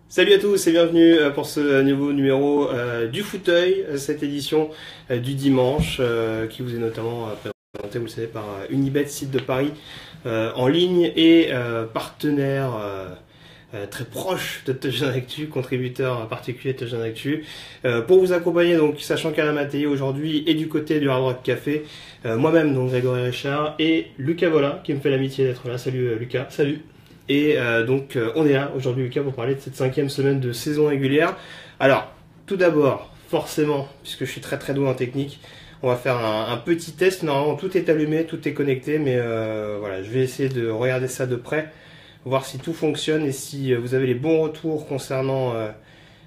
Salut à tous et bienvenue pour ce nouveau numéro du fauteuil, cette édition du dimanche qui vous est notamment présentée, vous le savez, par Unibet, site de Paris en ligne et partenaire très proche de Touchdown Actu, contributeur particulier de Touchdown Actu, pour vous accompagner, donc sachant qu'Alain Mattei aujourd'hui est du côté du Hard Rock Café, moi-même donc Grégory Richard et Lucas Vola qui me fait l'amitié d'être là. Salut Lucas. Salut. Et donc on est là aujourd'hui Lucas pour parler de cette 5e semaine de saison régulière. Alors tout d'abord, forcément, puisque je suis très doué en technique, on va faire un petit test. Normalement tout est allumé, tout est connecté, mais voilà, je vais essayer de regarder ça de près, voir si tout fonctionne et si vous avez les bons retours concernant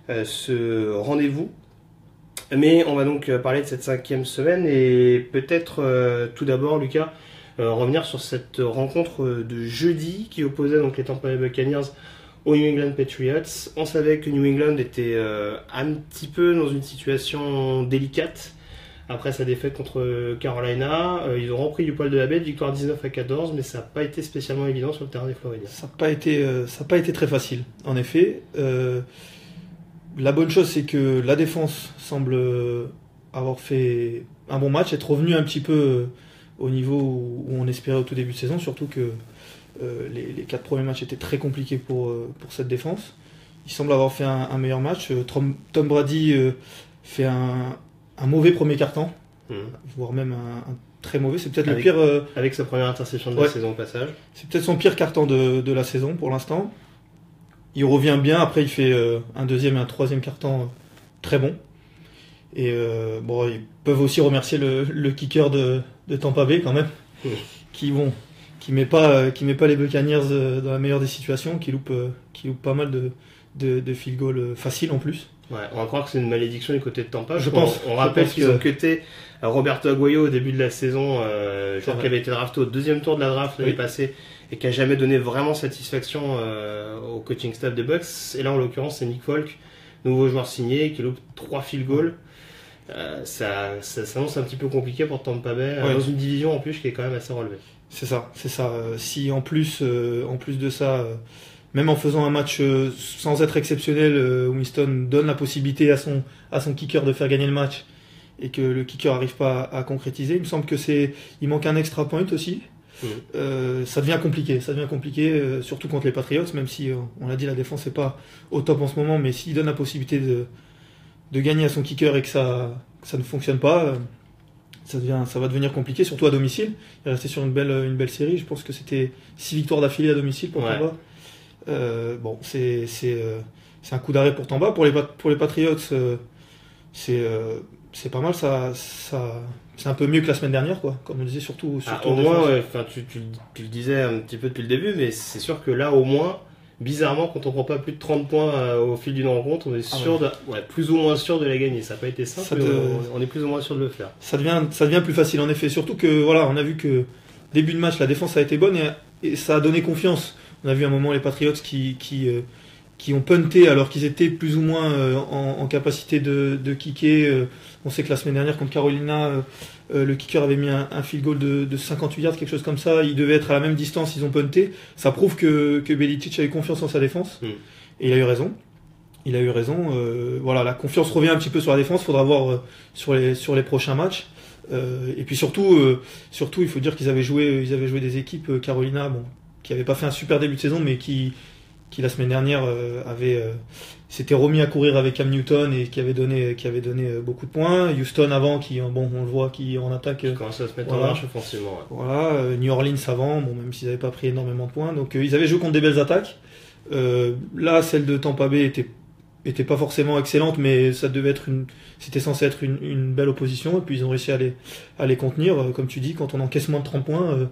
ce rendez-vous. Mais on va donc parler de cette 5e semaine et peut-être tout d'abord Lucas, revenir sur cette rencontre de jeudi qui opposait donc les Tampa Bay Buccaneers aux New England Patriots. On savait que New England était un petit peu dans une situation délicate après sa défaite contre Carolina. Ils ont repris du poil de la bête, victoire 19-14, mais ça n'a pas été spécialement évident sur le terrain des Floridiens. Ça n'a pas été très facile, en effet. La bonne chose, c'est que la défense semble avoir fait un bon match, être revenue un petit peu au niveau où on espérait au tout début de saison, surtout que les 4 premiers matchs étaient très compliqués pour cette défense. Il semble avoir fait un meilleur match. Tom Brady fait un mauvais premier quart-temps, voire même un très mauvais. C'est peut-être le pire. Avec sa première interception de la saison au passage. C'est peut-être son pire quart-temps de la saison pour l'instant. Il revient bien, après il fait un deuxième et un troisième quart-temps très bon. Et bon, ils peuvent aussi remercier le kicker de Tampa Bay quand même, qui met pas les Buccaneers dans la meilleure des situations, qui loupe pas mal de field goal faciles en plus. Ouais, on va croire que c'est une malédiction du côté de Tampa. Je pense. On rappelle qu'ils ont cuté Roberto Aguayo au début de la saison, joueur qui avait été drafté au 2e tour de la draft l'année passée et qui a jamais donné vraiment satisfaction au coaching staff des Bucks. Et là, en l'occurrence, c'est Nick Folk, nouveau joueur signé, qui loupe 3 field goals. Ça s'annonce un petit peu compliqué pour Tampa Bay, dans une division en plus qui est quand même assez relevée. C'est ça. Si en plus de ça, même en faisant un match sans être exceptionnel, Winston donne la possibilité à son kicker de faire gagner le match et que le kicker n'arrive pas à concrétiser, il me semble il manque un extra point aussi. Ça devient compliqué, surtout contre les Patriots, même si on l'a dit, la défense n'est pas au top en ce moment, mais s'il donne la possibilité de gagner à son kicker et que ça ne fonctionne pas, ça va devenir compliqué, surtout à domicile. Il est resté sur une belle série, je pense que c'était 6 victoires d'affilée à domicile pour Tampa. Bon, c'est un coup d'arrêt pour Tampa. Pour les Patriots, c'est pas mal, c'est un peu mieux que la semaine dernière, quoi, comme on disait, surtout au moins, tu le disais un petit peu depuis le début, mais c'est sûr que là, au moins, bizarrement, quand on prend pas plus de 30 points au fil d'une rencontre, on est sûr plus ou moins sûr de la gagner. Ça n'a pas été simple, mais on est plus ou moins sûr de le faire. Ça devient plus facile, en effet. Surtout que, voilà, on a vu que début de match, la défense a été bonne et ça a donné confiance. On a vu à un moment les Patriots qui ont punté alors qu'ils étaient plus ou moins en capacité de kicker. On sait que la semaine dernière contre Carolina, le kicker avait mis un field goal de 58 yards, quelque chose comme ça. Il devait être à la même distance, ils ont punté. Ça prouve que Belichick avait confiance en sa défense. Et il a eu raison. Voilà, la confiance revient un petit peu sur la défense. Il faudra voir sur les prochains matchs. Et puis surtout, il faut dire qu'ils avaient joué des équipes, Carolina, qui n'avaient pas fait un super début de saison, mais qui la semaine dernière s'était remis à courir avec Cam Newton et qui avait donné beaucoup de points. Houston avant, on le voit, qui en attaque. Qui commence à se mettre en marche offensivement. Ouais. Voilà, New Orleans avant, même s'ils n'avaient pas pris énormément de points. Donc ils avaient joué contre des belles attaques. Là, celle de Tampa Bay était pas forcément excellente, mais c'était censé être une belle opposition. Et puis ils ont réussi à les contenir. Comme tu dis, quand on encaisse moins de 30 points,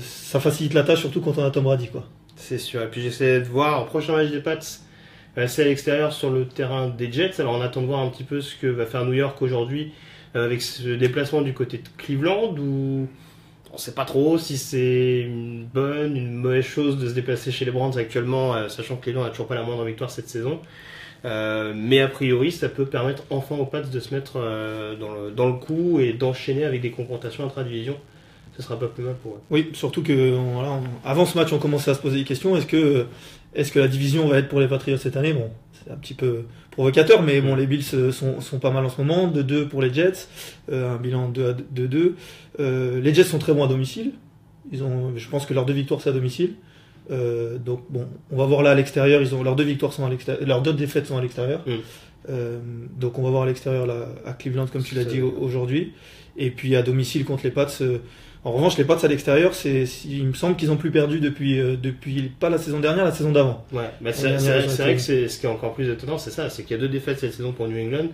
ça facilite la tâche, surtout quand on a Tom Brady, quoi. C'est sûr. Et puis j'essaie de voir, au prochain match des Pats, c'est à l'extérieur sur le terrain des Jets. Alors on attend de voir un petit peu ce que va faire New York aujourd'hui avec ce déplacement du côté de Cleveland, où on ne sait pas trop si c'est une bonne, une mauvaise chose de se déplacer chez les Browns actuellement, sachant que Cleveland n'a toujours pas la moindre victoire cette saison. Mais a priori, ça peut permettre enfin aux Pats de se mettre dans le coup et d'enchaîner avec des confrontations intra-division. ce sera pas plus mal pour eux. Oui, surtout que voilà, avant ce match, on commençait à se poser des questions. Est-ce que la division va être pour les Patriots cette année? Bon, c'est un petit peu provocateur, mais bon, les Bills sont pas mal en ce moment. 2-2 pour les Jets, un bilan 2-2. Les Jets sont très bons à domicile. Je pense que leurs 2 victoires c'est à domicile. Donc bon, on va voir là à l'extérieur. Leurs 2 victoires sont à l'extérieur, leurs 2 défaites sont à l'extérieur. Donc on va voir à l'extérieur là, à Cleveland comme tu l'as dit aujourd'hui. Et puis à domicile contre les Pats. En revanche, les Pats à l'extérieur, il me semble qu'ils ont plus perdu depuis pas la saison dernière, la saison d'avant. Ouais, bah c'est vrai que ce qui est encore plus étonnant, c'est ça, c'est qu'il y a 2 défaites cette saison pour New England,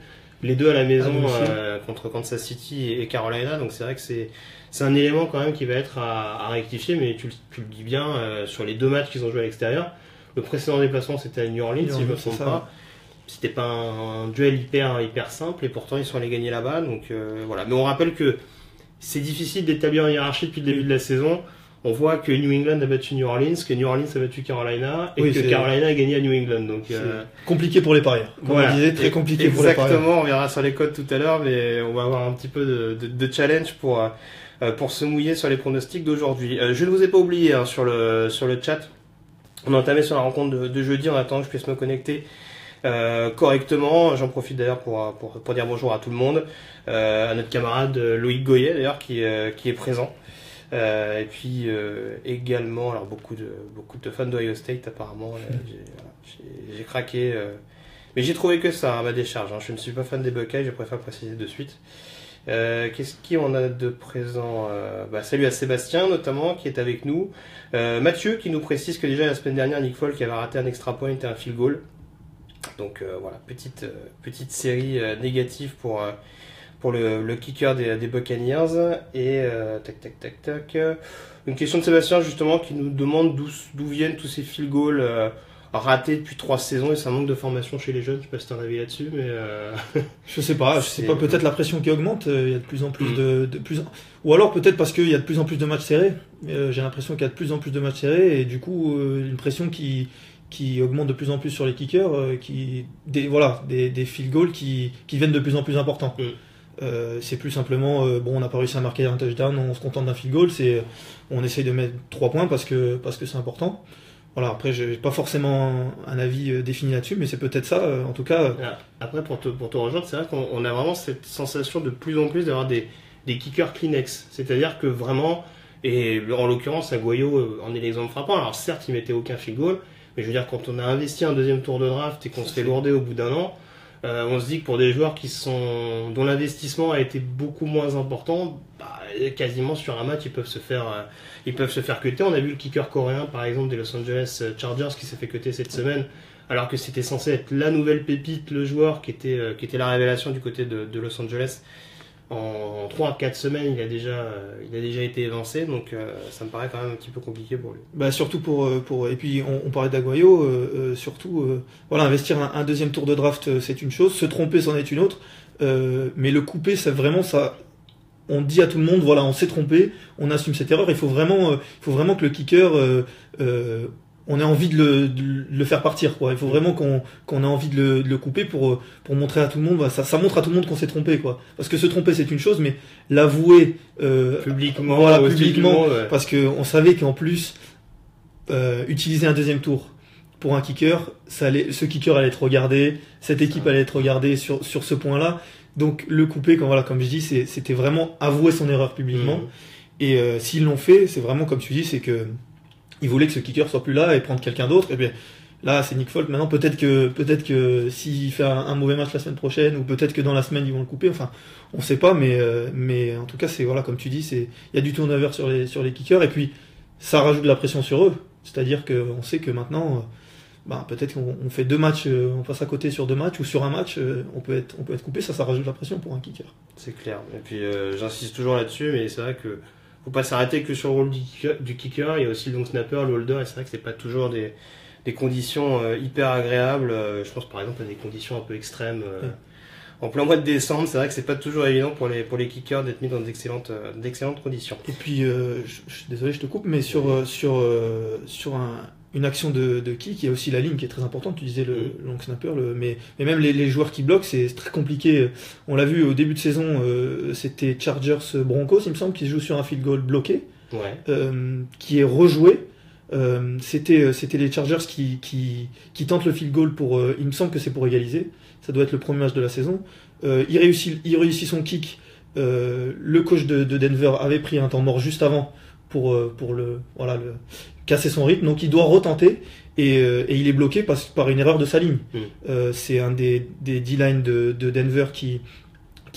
les 2 à la maison contre Kansas City et Carolina, donc c'est vrai que c'est un élément quand même qui va être à rectifier, mais tu le dis bien, sur les 2 matchs qu'ils ont joué à l'extérieur, le précédent déplacement c'était à New Orleans, si je ne me trompe pas. C'était pas un duel hyper simple et pourtant ils sont allés gagner là-bas, donc voilà. Mais on rappelle que c'est difficile d'établir une hiérarchie depuis le début de la saison. On voit que New England a battu New Orleans, que New Orleans a battu Carolina, et que Carolina a gagné à New England. Donc compliqué pour les parieurs. Comme on disait, très compliqué pour les parieurs. Exactement, on verra sur les codes tout à l'heure, mais on va avoir un petit peu de challenge pour se mouiller sur les pronostics d'aujourd'hui. Je ne vous ai pas oublié sur le chat. On a entamé sur la rencontre de jeudi en attendant que je puisse me connecter correctement. J'en profite d'ailleurs pour dire bonjour à tout le monde, à notre camarade Loïc Goyet d'ailleurs qui est présent, et puis également alors beaucoup de fans d'Ohio State apparemment. J'ai craqué, mais j'ai trouvé que ça à ma décharge, hein. Je ne suis pas fan des Buckeyes, je préfère préciser de suite. Qu'est-ce qu'on a de présent? Salut à Sébastien notamment qui est avec nous, Mathieu qui nous précise que déjà la semaine dernière Nick Folk avait raté un extra point et un field goal. Donc voilà, petite série négative pour le kicker des Buccaneers. Et tac. Une question de Sébastien justement qui nous demande d'où viennent tous ces field goals ratés depuis 3 saisons et ça manque de formation chez les jeunes. Je sais pas si tu as un avis là-dessus, mais je sais pas, peut-être la pression qui augmente, il y a de plus en plus ou alors peut-être parce qu'il y a de plus en plus de matchs serrés. J'ai l'impression qu'il y a de plus en plus de matchs serrés et du coup une pression qui augmente de plus en plus sur les kickers, des field goals qui viennent de plus en plus importants. C'est plus simplement, on n'a pas réussi à marquer un touchdown, on se contente d'un field goal, on essaye de mettre 3 points parce que c'est important. Voilà, après, j'ai pas forcément un avis défini là-dessus, mais c'est peut-être ça, en tout cas. Après, pour te rejoindre, c'est vrai qu'on a vraiment cette sensation de plus en plus d'avoir des kickers Kleenex. C'est-à-dire que vraiment, et en l'occurrence, Aguayo en est l'exemple frappant. Alors certes, il mettait aucun field goal, mais je veux dire, quand on a investi un 2e tour de draft et qu'on se fait lourder au bout d'un an, on se dit que pour des joueurs dont l'investissement a été beaucoup moins important, quasiment sur un match, ils peuvent se faire cutter. On a vu le kicker coréen, par exemple, des Los Angeles Chargers qui s'est fait cutter cette semaine, alors que c'était censé être la nouvelle pépite, le joueur qui était la révélation du côté de Los Angeles. En 3 à 4 semaines, il a déjà été évincé, donc ça me paraît quand même un petit peu compliqué pour lui. Surtout et puis on parlait d'Aguayo, investir un 2e tour de draft c'est une chose, se tromper c'en est une autre, mais le couper c'est vraiment ça. On dit à tout le monde voilà, on s'est trompé, on assume cette erreur. Il faut vraiment que le kicker on ait envie de le faire partir, quoi. Il faut vraiment qu'on ait envie de le couper pour montrer à tout le monde, ça montre à tout le monde qu'on s'est trompé, quoi. Parce que se tromper c'est une chose, mais l'avouer publiquement, ouais. Parce que on savait qu'en plus utiliser un 2e tour pour un kicker, ce kicker allait être regardé, cette équipe allait être regardée sur ce point-là. Donc le couper, comme je dis, c'était vraiment avouer son erreur publiquement. Et s'ils l'ont fait, c'est vraiment comme tu dis, c'est que ils voulaient que ce kicker soit plus là et prendre quelqu'un d'autre. Et bien là, c'est Nick Folk. Maintenant, peut-être que s'il fait un mauvais match la semaine prochaine, ou peut-être que dans la semaine ils vont le couper. Enfin, on sait pas, mais en tout cas, c'est comme tu dis, il y a du turnover sur les kickers et puis ça rajoute de la pression sur eux. C'est-à-dire qu'on sait que maintenant, peut-être qu'on fait 2 matchs, on passe à côté sur 2 matchs ou sur un match, on peut être coupé. Ça rajoute de la pression pour un kicker. C'est clair. Et puis j'insiste toujours là-dessus, mais c'est vrai que faut pas s'arrêter que sur le rôle du kicker. Il y a aussi le long snapper, le holder, et c'est vrai que c'est pas toujours des conditions hyper agréables. Je pense par exemple à des conditions un peu extrêmes. En plein mois de décembre, c'est vrai que c'est pas toujours évident pour les kickers d'être mis dans d'excellentes conditions. Et puis, je suis désolé, je te coupe, mais sur une action de kick. Il y a aussi la ligne qui est très importante. Tu disais le long snapper, mais même les joueurs qui bloquent, c'est très compliqué. On l'a vu au début de saison, c'était Chargers Broncos, il me semble, qui se joue sur un field goal bloqué, qui est rejoué. C'était les Chargers qui tentent le field goal pour. Il me semble que c'est pour égaliser. Ça doit être le premier match de la saison. Il réussit son kick. Le coach de Denver avait pris un temps mort juste avant pour casser son rythme, donc il doit retenter et il est bloqué par une erreur de sa ligne. C'est un des D-line de Denver qui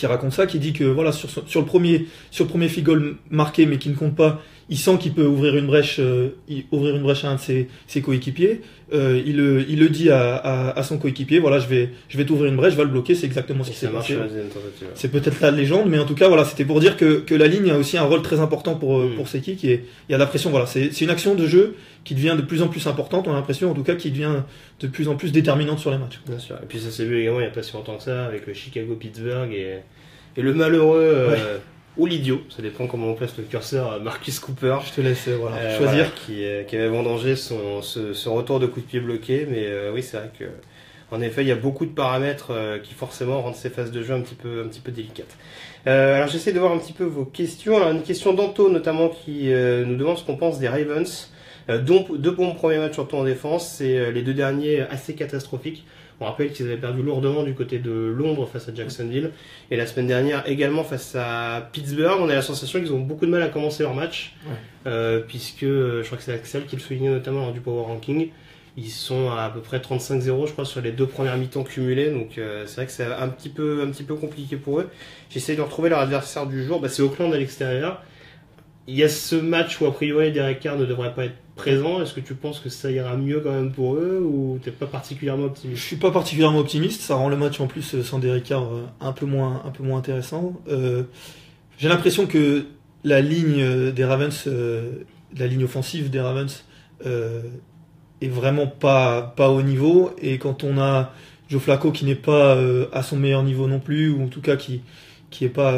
raconte ça, qui dit que voilà, sur le premier field goal marqué mais qui ne compte pas, il sent qu'il peut ouvrir une brèche à un de ses coéquipiers. Il le dit à son coéquipier, voilà, je vais t'ouvrir une brèche, je vais le bloquer. C'est exactement ce qui s'est passé. C'est peut-être la légende, mais en tout cas voilà, c'était pour dire que la ligne a aussi un rôle très important pour ses kicks, et il y a la pression. Voilà, c'est une action de jeu qui devient de plus en plus importante. On a l'impression en tout cas qui devient de plus en plus déterminante sur les matchs. Bien sûr. Et puis ça s'est vu également il n'y a pas si longtemps que ça avec le Chicago-Pittsburgh et le malheureux ou l'idiot, ça dépend comment on place le curseur, Marcus Cooper. Je te laisse choisir. Voilà, qui avait vendangé ce retour de coup de pied bloqué, mais oui, c'est vrai que en effet, il y a beaucoup de paramètres qui forcément rendent ces phases de jeu un petit peu délicates. Alors j'essaie de voir un petit peu vos questions. Alors une question d'Anto notamment qui nous demande ce qu'on pense des Ravens. Deux bons premiers matchs surtout en défense, c'est les deux derniers assez catastrophiques. On rappelle qu'ils avaient perdu lourdement du côté de Londres face à Jacksonville, et la semaine dernière également face à Pittsburgh. On a la sensation qu'ils ont beaucoup de mal à commencer leur match, puisque je crois que c'est Axel qui le soulignait notamment lors du Power Ranking. Ils sont à peu près 35-0 je crois sur les deux premières mi-temps cumulées, donc c'est vrai que c'est un petit peu compliqué pour eux. J'essaie de retrouver leur adversaire du jour, c'est Auckland à l'extérieur. Il y a ce match où a priori Derek Carr ne devrait pas être présent. Est-ce que tu penses que ça ira mieux quand même pour eux, ou t'es pas particulièrement optimiste? Je suis pas particulièrement optimiste. Ça rend le match en plus sans Derek Carr un peu moins intéressant. J'ai l'impression que la ligne des Ravens, la ligne offensive des Ravens est vraiment pas au niveau. Et quand on a Joe Flacco qui n'est pas à son meilleur niveau non plus, ou en tout cas qui est pas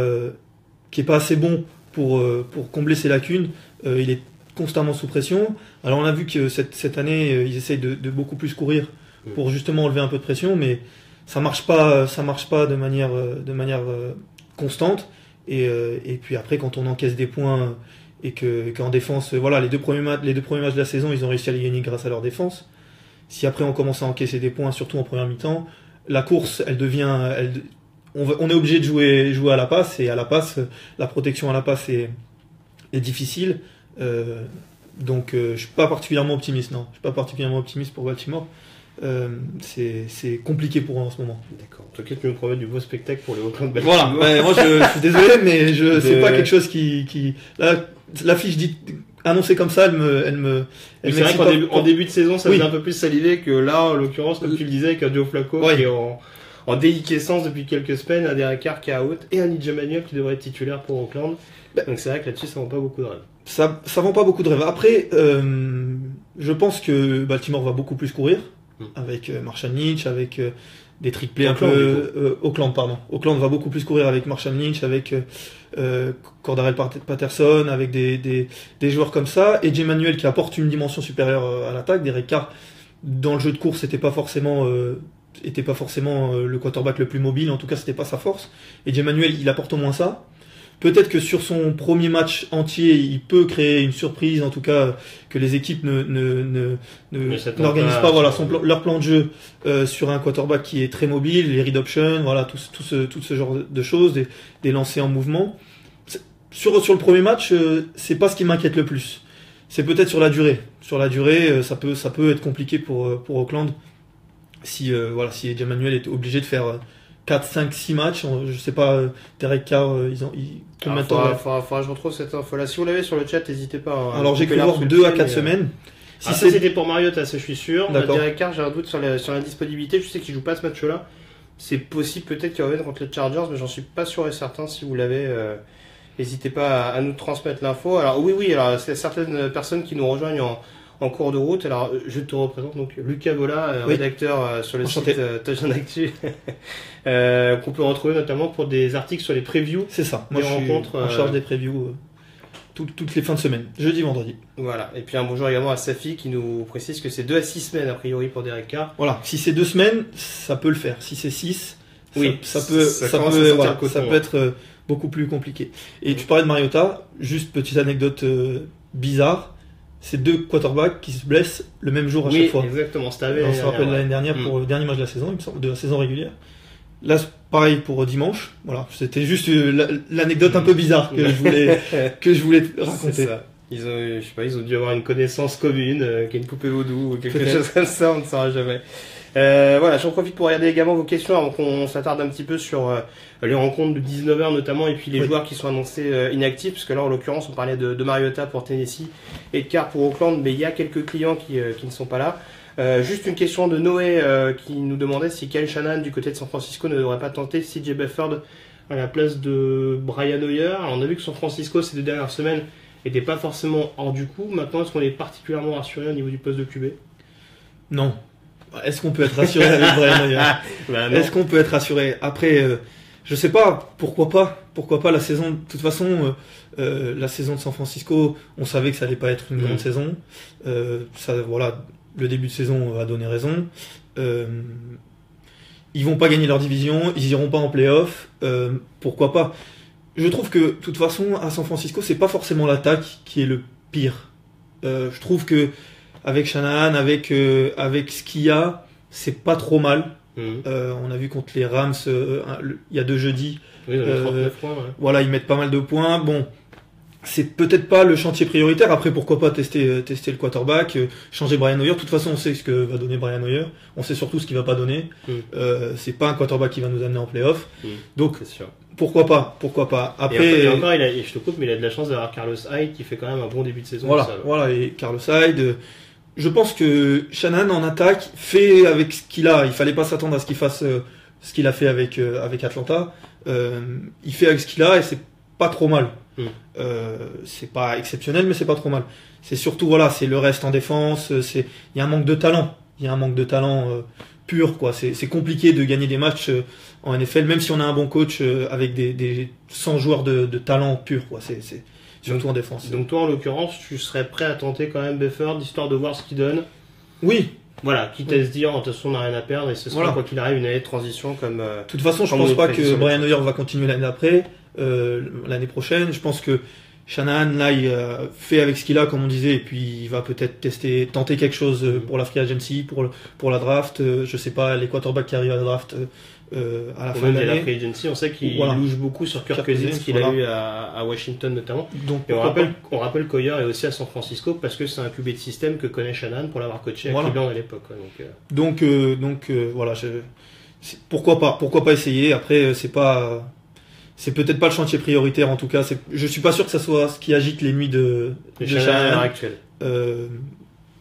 assez bon pour combler ses lacunes, il est constamment sous pression. Alors on a vu que cette année ils essayent de beaucoup plus courir pour justement enlever un peu de pression, mais ça marche pas de manière constante, et puis après quand on encaisse des points et qu'en défense, voilà, les deux premiers matchs de la saison ils ont réussi à les gagner grâce à leur défense. Si après on commence à encaisser des points, surtout en première mi-temps, la course on est obligé de jouer à la passe, et à la passe, la protection à la passe est difficile. Donc je suis pas particulièrement optimiste, non. Je suis pas particulièrement optimiste pour Baltimore. C'est compliqué pour eux en ce moment. D'accord. En tout cas, tu nous promets du beau spectacle pour les Auckland Baltimore. Voilà. Moi, je suis désolé, mais c'est pas quelque chose qui la fiche dite annoncée comme ça, c'est vrai qu'en début de saison, ça faisait un peu plus saliver que là, en l'occurrence, comme tu le disais, avec un Joe Flacco qui est en déliquescence depuis quelques semaines, un Derek Carr qui est out, et un EJ Manuel qui devrait être titulaire pour Auckland. Donc c'est vrai que là-dessus, ça vend pas beaucoup de rêves. Ça vend pas beaucoup de rêves. Après, je pense que Baltimore va beaucoup plus courir, avec Marshawn Lynch, avec des trick plays un peu... Auckland va beaucoup plus courir avec Marshawn Lynch, avec Cordarrelle Patterson, avec des joueurs comme ça, et EJ Manuel qui apporte une dimension supérieure à l'attaque. Derek Carr, dans le jeu de course, n'était pas forcément le quarterback le plus mobile, en tout cas c'était pas sa force, et EJ Manuel il apporte au moins ça. Peut-être que sur son premier match entier, il peut créer une surprise, en tout cas que les équipes n'organisent pas leur plan de jeu sur un quarterback qui est très mobile, les read options, voilà, tout ce genre de choses, des lancers en mouvement. Sur le premier match, c'est pas ce qui m'inquiète le plus. C'est peut-être sur la durée. Sur la durée, ça peut être compliqué pour Auckland si EJ Manuel est obligé de faire 4, 5, 6 matchs, je sais pas, Derek Carr, combien de temps? Faudra que je retrouve cette info là. Si vous l'avez sur le chat, n'hésitez pas. Alors j'ai cru voir 2 à 4 semaines. Si c'était pour Mariota, ça je suis sûr. Derek Carr, j'ai un doute sur la disponibilité. Je sais qu'il joue pas ce match-là. C'est possible peut-être qu'il revienne contre les Chargers, mais j'en suis pas sûr et certain. Si vous l'avez, n'hésitez pas à nous transmettre l'info. Alors oui, alors c'est certaines personnes qui nous rejoignent en cours de route. Alors, je te représente donc Lucas Vola, rédacteur sur le site Touchdown Actu, qu'on peut retrouver notamment pour des articles sur les previews. C'est ça. Moi, je suis en charge des previews. toutes les fins de semaine, jeudi, vendredi. Voilà, et puis un bonjour également à Safi qui nous précise que c'est 2 à 6 semaines a priori pour Derek Carr. Voilà, si c'est 2 semaines, ça peut le faire. Si c'est 6, oui, ça peut être beaucoup plus compliqué. Et tu parlais de Mariota, juste petite anecdote bizarre, c'est 2 quarterbacks qui se blessent le même jour à chaque fois. Oui, exactement, on se rappelle l'année dernière pour le dernier match de la saison, il me semble, de la saison régulière. Là, pareil pour dimanche. Voilà, c'était juste l'anecdote un peu bizarre que je voulais raconter. C'est ça. Ils ont dû avoir une connaissance commune, qui est une poupée vaudou ou quelque chose comme ça, on ne saura jamais. Voilà, j'en profite pour regarder également vos questions avant qu'on s'attarde un petit peu sur les rencontres de 19h notamment et puis les joueurs qui sont annoncés inactifs, parce que là en l'occurrence on parlait de Mariota pour Tennessee et de Carr pour Oakland, mais il y a quelques clients qui ne sont pas là. Juste une question de Noé qui nous demandait si Kyle Shanahan du côté de San Francisco ne devrait pas tenter CJ Beathard à la place de Brian Hoyer. Alors, on a vu que San Francisco ces 2 dernières semaines n'était pas forcément hors du coup. Maintenant, est-ce qu'on est particulièrement rassuré au niveau du poste de QB? Non. Est-ce qu'on peut être rassuré avec Brian Hoyer? Est-ce qu'on peut être rassuré? Après, je sais pas, pourquoi pas la saison. De toute façon, la saison de San Francisco, on savait que ça allait pas être une grande saison. Voilà. Le début de saison a donné raison. Ils vont pas gagner leur division, ils iront pas en playoff. Pourquoi pas? Je trouve que, de toute façon, à San Francisco, c'est pas forcément l'attaque qui est le pire. Je trouve que avec Shanahan, avec ce qu'il y a, c'est pas trop mal. On a vu contre les Rams il y a 2 jeudis. Oui, 39 points, ouais. Voilà, ils mettent pas mal de points. Bon. C'est peut-être pas le chantier prioritaire. Après, pourquoi pas tester le quarterback, changer Brian Hoyer. De toute façon, on sait ce que va donner Brian Hoyer. On sait surtout ce qu'il va pas donner. C'est pas un quarterback qui va nous amener en playoff. Donc, pourquoi pas. Après, et encore, je te coupe, mais il a de la chance d'avoir Carlos Hyde qui fait quand même un bon début de saison. Voilà, et Carlos Hyde. Je pense que Shanahan en attaque fait avec ce qu'il a. Il fallait pas s'attendre à ce qu'il fasse ce qu'il a fait avec Atlanta. Il fait avec ce qu'il a et c'est pas trop mal. C'est pas exceptionnel, mais c'est pas trop mal. C'est surtout c'est le reste en défense. Il y a un manque de talent. Il y a un manque de talent pur, quoi. C'est compliqué de gagner des matchs en NFL, même si on a un bon coach avec des 100 joueurs de talent pur, quoi. C'est surtout en défense. Donc toi, en l'occurrence, tu serais prêt à tenter quand même Beathard, histoire de voir ce qu'il donne. Oui. Voilà, quitte à se dire, de toute façon, on n'a rien à perdre et ce sera quoi qu'il arrive une année de transition comme. De toute façon, je pense pas que Brian Hoyer va continuer l'année d'après. L'année prochaine, je pense que Shanahan là il fait avec ce qu'il a comme on disait et puis il va peut-être tenter quelque chose pour la free agency, pour la draft, je sais pas, les quarterbacks qui arrivent à la draft à la fin de l'année. La free agency, on sait qu'il louche beaucoup sur Kirk Cousins qu'il a eu à Washington notamment. Donc, et on rappelle qu'Hoyer est aussi à San Francisco parce que c'est un QB de système que connaît Shanahan pour l'avoir coaché à Cleveland à l'époque. Donc voilà, pourquoi pas essayer. Après c'est peut-être pas le chantier prioritaire en tout cas. Je suis pas sûr que ça soit ce qui agite les nuits de Shanahan à l'heure actuelle.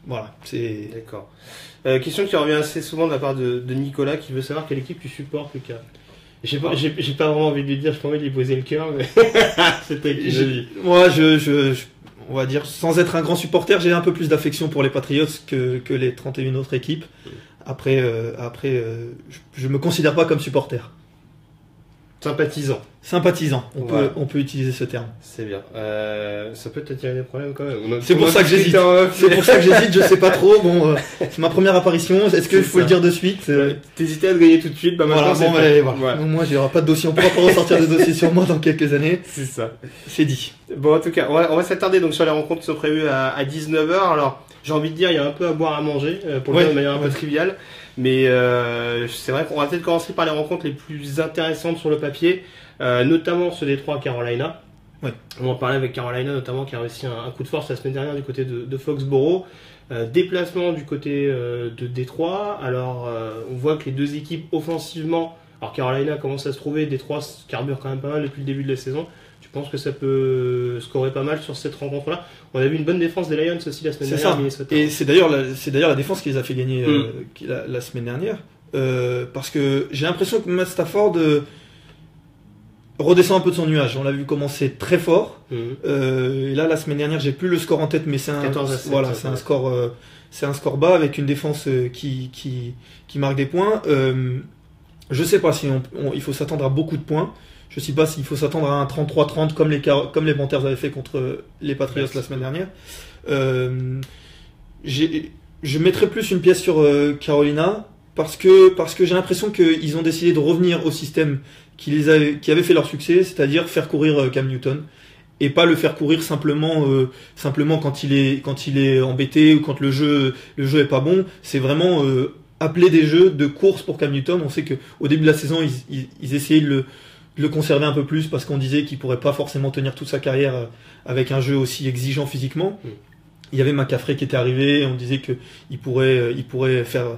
Voilà, c'est. D'accord. Question qui revient assez souvent de la part de Nicolas qui veut savoir quelle équipe tu supportes, Lucas. J'ai pas vraiment envie de lui dire, j'ai pas envie de lui poser le cœur, mais c'était moi, on va dire, sans être un grand supporter, j'ai un peu plus d'affection pour les Patriots que les 31 autres équipes. Après, je me considère pas comme supporter. Sympathisant, on peut utiliser ce terme. C'est bien. Ça peut t'attirer des problèmes quand même. C'est pour ça que j'hésite. Je sais pas trop. Bon, c'est ma première apparition. Est-ce qu'il faut le dire de suite? T'hésitais à te gagner tout de suite. Bah maintenant voilà. Moi, il n'y aura pas de dossier. On pourra pas ressortir de dossier sur moi dans quelques années. C'est ça. C'est dit. Bon, en tout cas, on va s'attarder donc sur les rencontres qui sont prévues à 19h. Alors, j'ai envie de dire, il y a un peu à boire à manger, pour le dire de manière un peu triviale. Mais c'est vrai qu'on va peut-être commencer par les rencontres les plus intéressantes sur le papier, notamment ce Détroit Carolina. Ouais. On va en parler avec Carolina notamment qui a réussi un coup de force la semaine dernière du côté de Foxborough. Déplacement du côté de Détroit. Alors on voit que les deux équipes offensivement, alors Carolina commence à se trouver, Détroit carbure quand même pas mal depuis le début de la saison. Tu penses que ça peut scorer pas mal sur cette rencontre-là? On a vu une bonne défense des Lions aussi la semaine dernière. Minnesota. Et c'est d'ailleurs la défense qui les a fait gagner la semaine dernière. Parce que j'ai l'impression que Matt Stafford redescend un peu de son nuage. On l'a vu commencer très fort. Et là, la semaine dernière, j'ai plus le score en tête, mais c'est un score bas avec une défense qui marque des points. Je sais pas si il faut s'attendre à beaucoup de points. Je ne sais pas s'il faut s'attendre à un 33-30 comme les Panthers avaient fait contre les Patriots la semaine dernière. Je mettrais plus une pièce sur Carolina parce que j'ai l'impression qu'ils ont décidé de revenir au système qui avait fait leur succès, c'est-à-dire faire courir Cam Newton et pas le faire courir simplement quand il est embêté ou quand le jeu est pas bon. C'est vraiment appeler des jeux de course pour Cam Newton. On sait que au début de la saison ils essayaient de le conserver un peu plus parce qu'on disait qu'il pourrait pas forcément tenir toute sa carrière avec un jeu aussi exigeant physiquement. Il y avait McCaffrey qui était arrivé, on disait que il pourrait faire.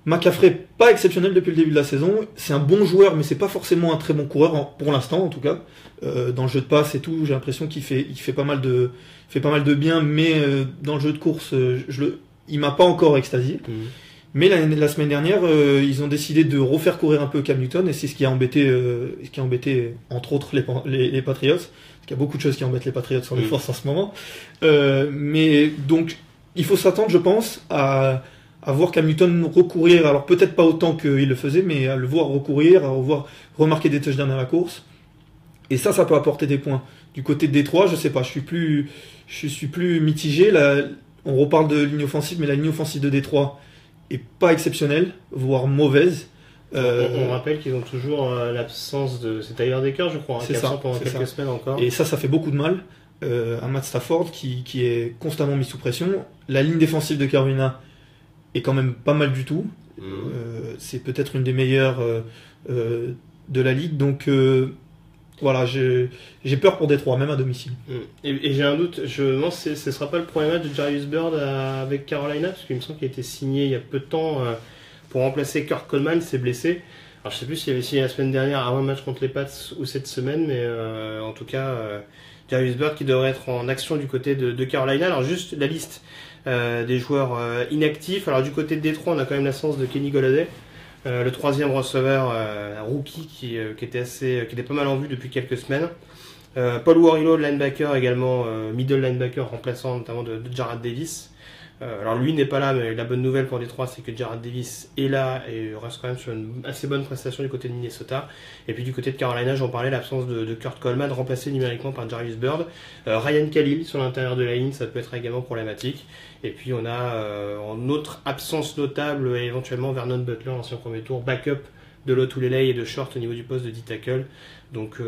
McCaffrey, pas exceptionnel depuis le début de la saison. C'est un bon joueur, mais c'est pas forcément un très bon coureur pour l'instant, en tout cas. Dans le jeu de passe et tout, j'ai l'impression qu'il fait pas mal de bien, mais dans le jeu de course, il m'a pas encore extasié. Mais la semaine dernière, ils ont décidé de refaire courir un peu Cam Newton, et c'est ce qui a embêté entre autres les Patriots. Parce qu'il y a beaucoup de choses qui embêtent les Patriots sur les forces en ce moment. Mais donc, il faut s'attendre, je pense, à voir Cam Newton recourir, alors peut-être pas autant qu'il le faisait, mais à le voir recourir, à voir remarquer des touchdowns à la course. Et ça peut apporter des points. Du côté de Détroit, je sais pas, je suis plus mitigé. Là, on reparle de ligne offensive, mais la ligne offensive de Détroit est pas exceptionnelle, voire mauvaise. On rappelle qu'ils ont toujours l'absence de... C'est Tyler Decker, je crois, qui est absent pendant quelques semaines encore. Et ça fait beaucoup de mal à Matt Stafford, qui est constamment mis sous pression. La ligne défensive de Carolina est quand même pas mal du tout. C'est peut-être une des meilleures de la ligue. Donc voilà, j'ai peur pour Détroit, même à domicile. Et j'ai un doute, je me demande si ce ne sera pas le premier match de Jarius Byrd avec Carolina, parce qu'il me semble qu'il a été signé il y a peu de temps pour remplacer Kurt Coleman, s'est blessé. Alors je sais plus s'il avait signé la semaine dernière avant un match contre les Pats ou cette semaine, mais en tout cas, Jarius Byrd qui devrait être en action du côté de Carolina. Alors juste la liste des joueurs inactifs. Alors du côté de Détroit, on a quand même l'absence de Kenny Golladay, le troisième receveur rookie qui était pas mal en vue depuis quelques semaines. Paul Warrilow, linebacker également, middle linebacker remplaçant notamment de Jarrad Davis. Alors lui n'est pas là, mais la bonne nouvelle pour Détroit, c'est que Jarrad Davis est là et reste quand même sur une assez bonne prestation du côté de Minnesota. Et puis du côté de Carolina, j'en parlais, l'absence de Kurt Coleman, remplacé numériquement par Jarius Byrd. Ryan Khalil sur l'intérieur de la ligne, ça peut être également problématique. Et puis on a en autre absence notable, éventuellement Vernon Butler, ancien premier tour, backup de Lotulelei et de Short au niveau du poste de D-tackle. Donc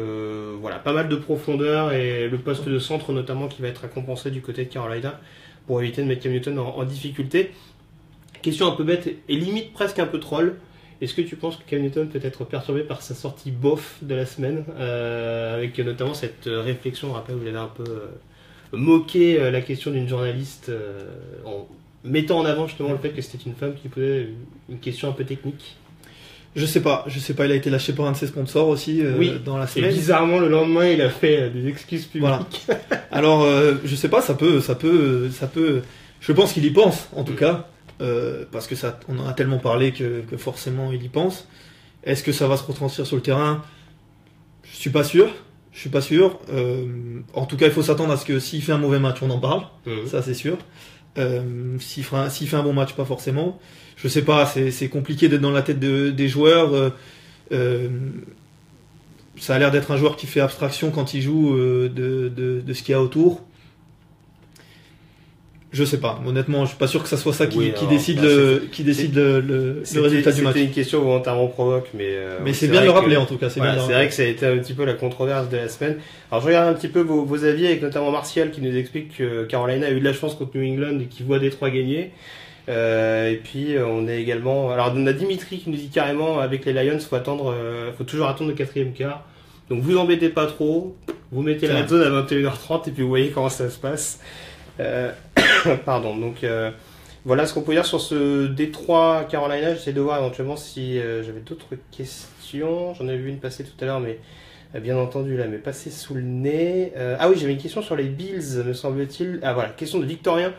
voilà, pas mal de profondeur, et le poste de centre notamment qui va être récompensé du côté de Carolina, pour éviter de mettre Cam Newton en difficulté. Question un peu bête et limite presque un peu troll. Est-ce que tu penses que Cam Newton peut être perturbé par sa sortie bof de la semaine, avec notamment cette réflexion, rappel, où il avait un peu moqué la question d'une journaliste en mettant en avant justement le fait que c'était une femme qui posait une question un peu technique? Je sais pas, il a été lâché par un de ses sponsors aussi dans la semaine. Et bizarrement, le lendemain, il a fait des excuses publiques. Voilà. Alors, je sais pas, ça peut. Je pense qu'il y pense, en tout cas, parce que on en a tellement parlé que forcément il y pense. Est-ce que ça va se retranscrire sur le terrain? Je suis pas sûr. En tout cas, il faut s'attendre à ce que s'il fait un mauvais match, on en parle. Ça, c'est sûr. S'il fait un bon match, pas forcément. Je sais pas, c'est compliqué d'être dans la tête des joueurs. Ça a l'air d'être un joueur qui fait abstraction quand il joue de ce qu'il y a autour. Je sais pas, honnêtement, je suis pas sûr que ça soit ça qui décide le résultat du match. C'était une question volontairement provoque, mais c'est bien de le rappeler en tout cas. C'est vrai que ça a été un petit peu la controverse de la semaine. Alors je regarde un petit peu vos avis, avec notamment Martial qui nous explique que Carolina a eu de la chance contre New England et qui voit Détroit gagner. Et puis on est également, alors on a Dimitri qui nous dit carrément, avec les Lions, faut toujours attendre le quatrième quart. Donc vous embêtez pas trop, vous mettez la red zone à 21h30 et puis vous voyez comment ça se passe. Pardon, donc voilà ce qu'on peut dire sur ce Détroit Carolina. J'essaie de voir éventuellement si j'avais d'autres questions. J'en avais vu une passer tout à l'heure, mais bien entendu là, mais passée sous le nez. Ah oui, j'avais une question sur les Bills, me semble-t-il. Ah voilà, question de Victorien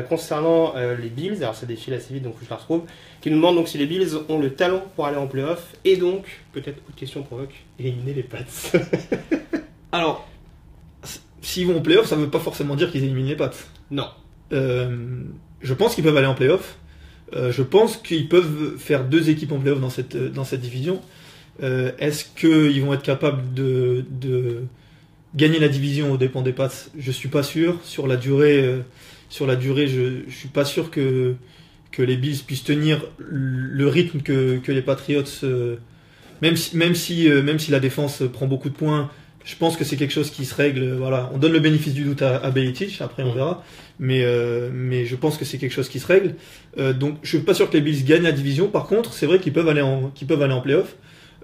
concernant les Bills. Alors ça défile assez vite, donc je la retrouve. Qui nous demande donc si les Bills ont le talent pour aller en playoff, et donc, peut-être autre question provoque, éliminer les Pats. Alors, s'ils vont en playoff, ça ne veut pas forcément dire qu'ils éliminent les Pats. Non. Je pense qu'ils peuvent aller en playoff. Je pense qu'ils peuvent faire deux équipes en playoff dans cette division. Est-ce qu'ils vont être capables de gagner la division aux dépens des Pats? Je suis pas sûr. Sur la durée, je suis pas sûr que les Bills puissent tenir le rythme que les Patriots. Même si la défense prend beaucoup de points, je pense que c'est quelque chose qui se règle. Voilà, on donne le bénéfice du doute à Belichick. Après, on verra. Mais je pense que c'est quelque chose qui se règle. Donc, je suis pas sûr que les Bills gagnent la division. Par contre, c'est vrai qu'ils peuvent aller en playoff.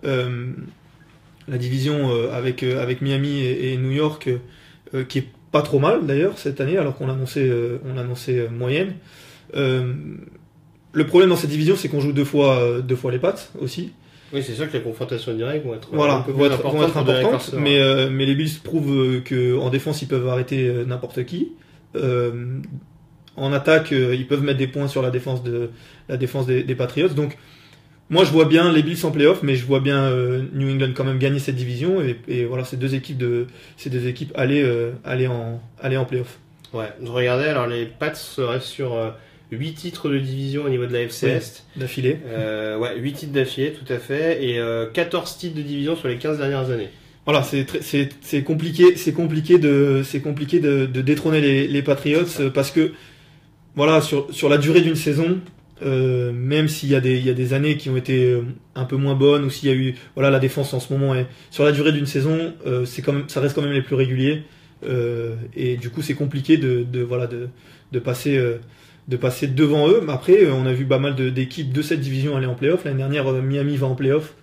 La division avec Miami et New York, qui est pas trop mal d'ailleurs cette année, alors qu'on annonçait moyenne. Le problème dans cette division, c'est qu'on joue deux fois les Pats aussi. Oui, c'est sûr que les confrontations directes vont être importantes, mais les Bills prouvent qu'en défense ils peuvent arrêter n'importe qui. En attaque, ils peuvent mettre des points sur la défense des Patriots. Donc moi, je vois bien les Bills en playoff, mais je vois bien New England quand même gagner cette division et voilà, ces deux équipes aller en playoff. Ouais, je regardais, alors les Pats seraient sur 8 titres de division au niveau de la FC Est. D'affilée. 8 titres d'affilée, tout à fait, et 14 titres de division sur les 15 dernières années. Voilà, c'est compliqué de détrôner les Patriots parce que voilà, sur la durée d'une saison, même s'il y a des années qui ont été un peu moins bonnes, ou s'il y a eu la défense en ce moment, sur la durée d'une saison, ça reste quand même les plus réguliers, et du coup c'est compliqué de passer devant eux. Mais après, on a vu pas mal d'équipes de cette division aller en playoff. L'année dernière, Miami va en playoff,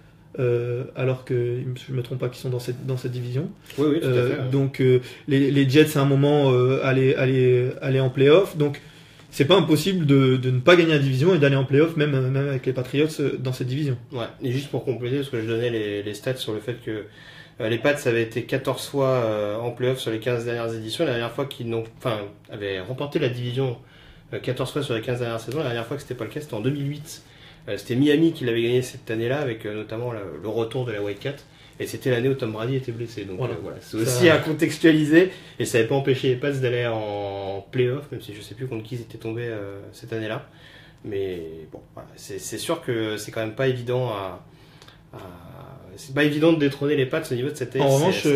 alors que je me trompe pas qu'ils sont dans cette division. Oui, tout à fait. Donc les Jets à un moment aller en playoff. Donc c'est pas impossible de ne pas gagner la division et d'aller en playoff, même avec les Patriots dans cette division. Ouais, et juste pour compléter, parce que je donnais les stats sur le fait que les Pats avaient été 14 fois en playoff sur les 15 dernières éditions. La dernière fois avaient remporté la division 14 fois sur les 15 dernières saisons. La dernière fois que c'était pas le cas, c'était en 2008. C'était Miami qui l'avait gagné cette année-là, avec notamment le retour de la Wildcat. Et c'était l'année où Tom Brady était blessé. Donc voilà, c'est aussi à contextualiser. Et ça n'avait pas empêché les Pats d'aller en playoff, même si je sais plus contre qui ils étaient tombés cette année-là. Mais bon, voilà, c'est sûr que c'est quand même pas évident c'est pas évident de détrôner les Pats au niveau de cette AFC.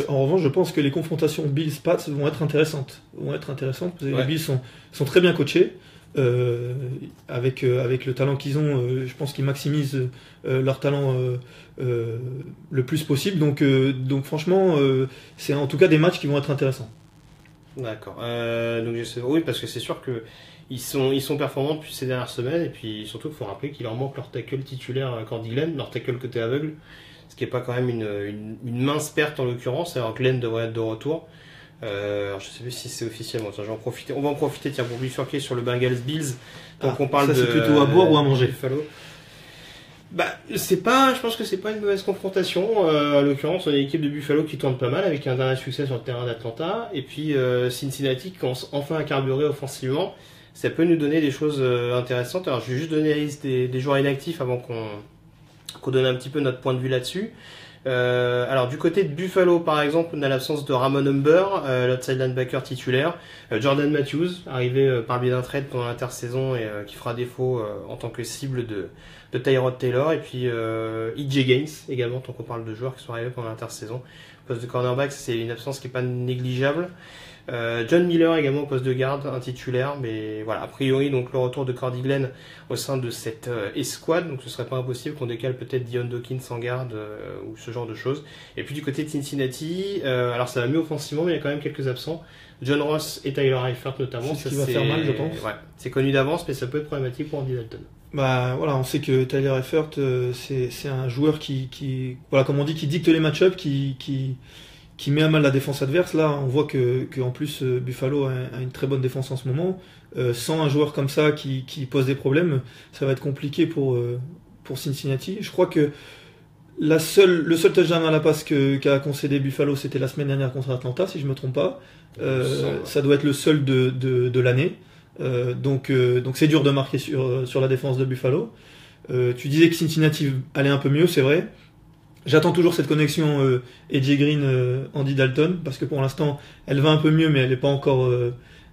En revanche, je pense que les confrontations Bills-Pats vont être intéressantes. Parce que les Bills sont très bien coachés. Avec le talent qu'ils ont, je pense qu'ils maximisent leur talent le plus possible. Donc franchement, c'est en tout cas des matchs qui vont être intéressants. D'accord. Oui, parce que c'est sûr que ils sont performants depuis ces dernières semaines, et puis surtout il faut rappeler qu'il leur manque leur tackle titulaire Cordy Glenn, leur tackle côté aveugle, ce qui est pas quand même une mince perte en l'occurrence, alors que Glenn devrait être de retour. Alors je sais plus si c'est officiellement. Tiens, on va en profiter pour bifurquer sur le Bengals Bills. Donc on parle c'est plutôt à boire ou à manger. Buffalo. Je pense que c'est pas une mauvaise confrontation. En l'occurrence, on a une équipe de Buffalo qui tourne pas mal avec un dernier succès sur le terrain d'Atlanta, et puis Cincinnati qui commence enfin à carburer offensivement. Ça peut nous donner des choses intéressantes. Alors je vais juste donner la liste des joueurs inactifs avant qu'on donne un petit peu notre point de vue là-dessus. Alors du côté de Buffalo par exemple, on a l'absence de Ramon Humber, l'outside linebacker titulaire, Jordan Matthews arrivé par le biais d'un trade pendant l'intersaison et qui fera défaut en tant que cible de Tyrod Taylor, et puis E.J. Gaines également, tant qu'on parle de joueurs qui sont arrivés pendant l'intersaison. Poste de cornerback, c'est une absence qui est pas négligeable. John Miller également au poste de garde, un titulaire, mais voilà, a priori donc le retour de Cordy Glenn au sein de cette escouade, donc ce serait pas impossible qu'on décale peut-être Dion Dawkins en garde ou ce genre de choses. Et puis du côté de Cincinnati, alors ça va mieux offensivement, mais il y a quand même quelques absents. John Ross et Tyler Eifert notamment. C'est ce qui va faire mal, je pense. Ouais, c'est connu d'avance, mais ça peut être problématique pour Andy Dalton. On sait que Tyler Eifert, c'est un joueur qui comme on dit, qui dicte les match-ups, qui met à mal la défense adverse. Là, on voit que en plus Buffalo a une très bonne défense en ce moment. Sans un joueur comme ça qui pose des problèmes, ça va être compliqué pour Cincinnati. Je crois que le seul touchdown à la passe qu'a concédé Buffalo, c'était la semaine dernière contre Atlanta, si je me trompe pas. Ça doit être le seul de l'année. Donc c'est dur de marquer sur la défense de Buffalo. Tu disais que Cincinnati allait un peu mieux, c'est vrai. J'attends toujours cette connexion AJ Green Andy Dalton, parce que pour l'instant elle va un peu mieux, mais elle n'est pas encore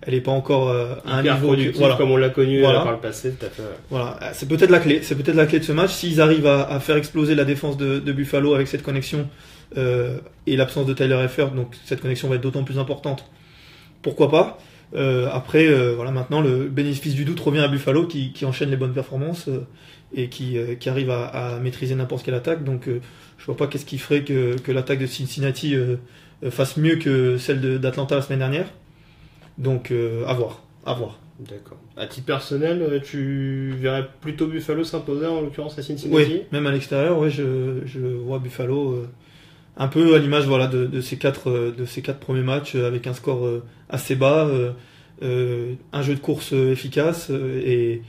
elle est pas encore à un hyper niveau productif comme on l'a connu par le passé, tout à fait. Voilà, c'est peut-être la clé. C'est peut-être la clé de ce match. S'ils arrivent à faire exploser la défense de Buffalo avec cette connexion et l'absence de Tyler Eifert, donc cette connexion va être d'autant plus importante. Pourquoi pas. Après, voilà, maintenant le bénéfice du doute revient à Buffalo qui enchaîne les bonnes performances et qui arrive à maîtriser n'importe quelle attaque. Donc, je vois pas qu'est-ce qui ferait que l'attaque de Cincinnati fasse mieux que celle d'Atlanta la semaine dernière. Donc, à voir. D'accord. À titre personnel, tu verrais plutôt Buffalo s'imposer en l'occurrence à Cincinnati? Oui, même à l'extérieur, ouais, je vois Buffalo un peu à l'image voilà, de ces quatre premiers matchs avec un score assez bas, un jeu de course efficace et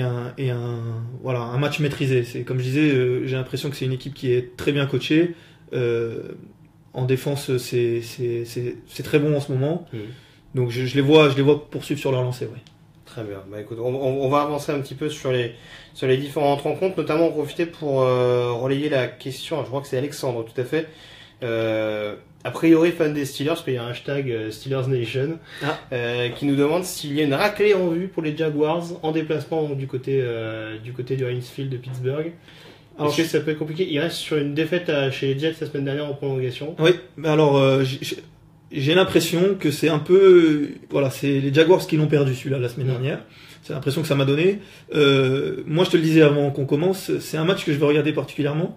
un match maîtrisé. C'est, comme je disais, j'ai l'impression que c'est une équipe qui est très bien coachée. En défense, c'est très bon en ce moment. Donc je les vois poursuivre sur leur lancée. Ouais. Très bien. Bah, écoute, on va avancer un petit peu sur les différentes rencontres, notamment en profiter pour relayer la question. Je crois que c'est Alexandre, tout à fait. A priori fan des Steelers, parce qu'il y a un hashtag Steelers Nation, qui nous demande s'il y a une raclée en vue pour les Jaguars en déplacement du côté du Heinz Field de Pittsburgh. Alors, est-ce que ça peut être compliqué? Il reste sur une défaite chez les Jets la semaine dernière en prolongation. Oui, mais alors j'ai l'impression que c'est un peu voilà, c'est les Jaguars qui l'ont perdu celui-là la semaine dernière. C'est l'impression que ça m'a donné. Moi, je te le disais avant qu'on commence, c'est un match que je vais regarder particulièrement.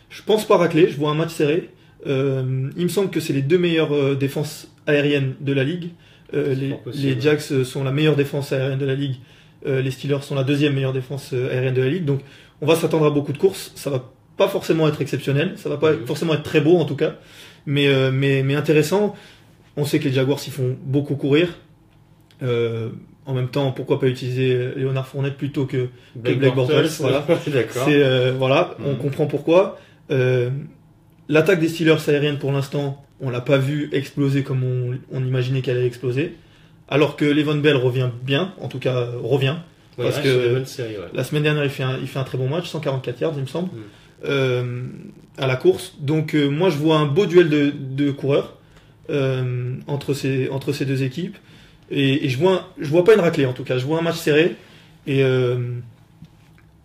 Je pense pas racler, je vois un match serré. Il me semble que c'est les deux meilleures défenses aériennes de la ligue. Les Jags sont la meilleure défense aérienne de la ligue. Les Steelers sont la deuxième meilleure défense aérienne de la ligue. Donc, on va s'attendre à beaucoup de courses. Ça va pas forcément être exceptionnel. Ça va pas forcément être très beau en tout cas. Mais intéressant. On sait que les Jaguars ils font beaucoup courir. En même temps, pourquoi pas utiliser Leonard Fournette plutôt que Blake Bortles. Voilà. D'accord. On comprend pourquoi. L'attaque des Steelers aérienne pour l'instant, on l'a pas vu exploser comme on imaginait qu'elle allait exploser. Alors que Le'Veon Bell revient bien, en tout cas revient. Ouais, parce que la semaine dernière, il fait un très bon match, 144 yards, il me semble, à la course. Donc moi, je vois un beau duel de coureurs entre ces deux équipes. Et je vois pas une raclée, en tout cas. Je vois un match serré. Et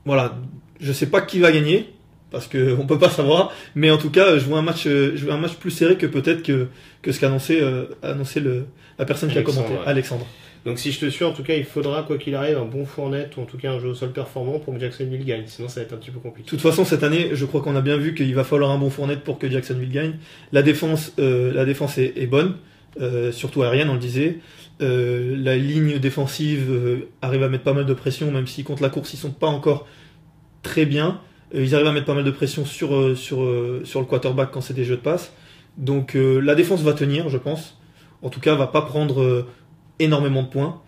voilà, je sais pas qui va gagner, parce qu'on peut pas savoir. Mais en tout cas, je vois un match plus serré que peut-être que ce qu'a annoncé la personne qui a commenté, Alexandre. Donc si je te suis, en tout cas, il faudra, quoi qu'il arrive, un bon Fournette, ou en tout cas un jeu au sol performant pour que Jacksonville gagne. Sinon, ça va être un petit peu compliqué. De toute façon, cette année, je crois qu'on a bien vu qu'il va falloir un bon Fournette pour que Jacksonville gagne. La défense est bonne, surtout aérienne, on le disait. La ligne défensive arrive à mettre pas mal de pression, même si contre la course, ils sont pas encore très bien. Ils arrivent à mettre pas mal de pression sur le quarterback quand c'est des jeux de passe. Donc la défense va tenir, je pense. En tout cas, va pas prendre énormément de points,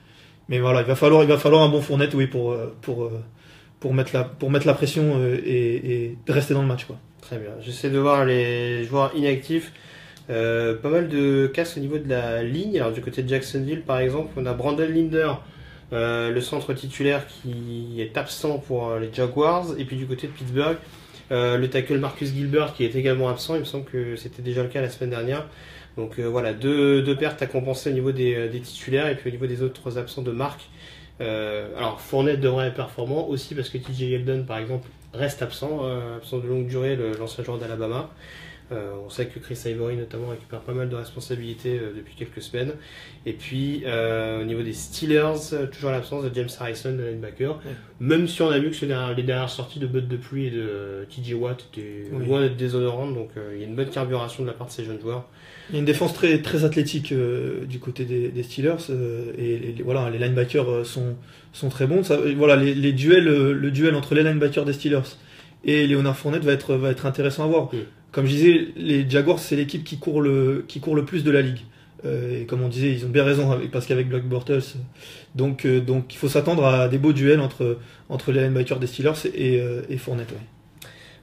mais voilà, il va falloir un bon Fournette, oui, pour mettre la pression et rester dans le match, quoi. Très bien. J'essaie de voir les joueurs inactifs. Pas mal de casses au niveau de la ligne. Alors du côté de Jacksonville, par exemple, on a Brandon Linder, le centre titulaire, qui est absent pour les Jaguars, et puis du côté de Pittsburgh, le tackle Marcus Gilbert qui est également absent. Il me semble que c'était déjà le cas la semaine dernière. Donc voilà, deux pertes à compenser au niveau des titulaires et puis au niveau des autres absents de marque. Alors Fournette devrait être performant aussi parce que TJ Yeldon par exemple reste absent de longue durée, l'ancien joueur d'Alabama. On sait que Chris Ivory notamment récupère pas mal de responsabilités depuis quelques semaines. Et puis au niveau des Steelers, toujours l'absence de James Harrison, de linebacker. Même si on a vu que les dernières sorties de Bud Dupree et de TJ Watt étaient loin d'être déshonorantes, donc il y a une bonne carburation de la part de ces jeunes joueurs. Il y a une défense très, très athlétique du côté des Steelers et voilà, les linebackers sont très bons. Ça, voilà, le duel entre les linebackers des Steelers et Leonard Fournette va être intéressant à voir. Comme je disais, les Jaguars, c'est l'équipe qui court le plus de la ligue. Et comme on disait, ils ont bien raison parce qu'avec Blake Bortles, donc il faut s'attendre à des beaux duels entre les linebackers des Steelers et Fournette. Ouais.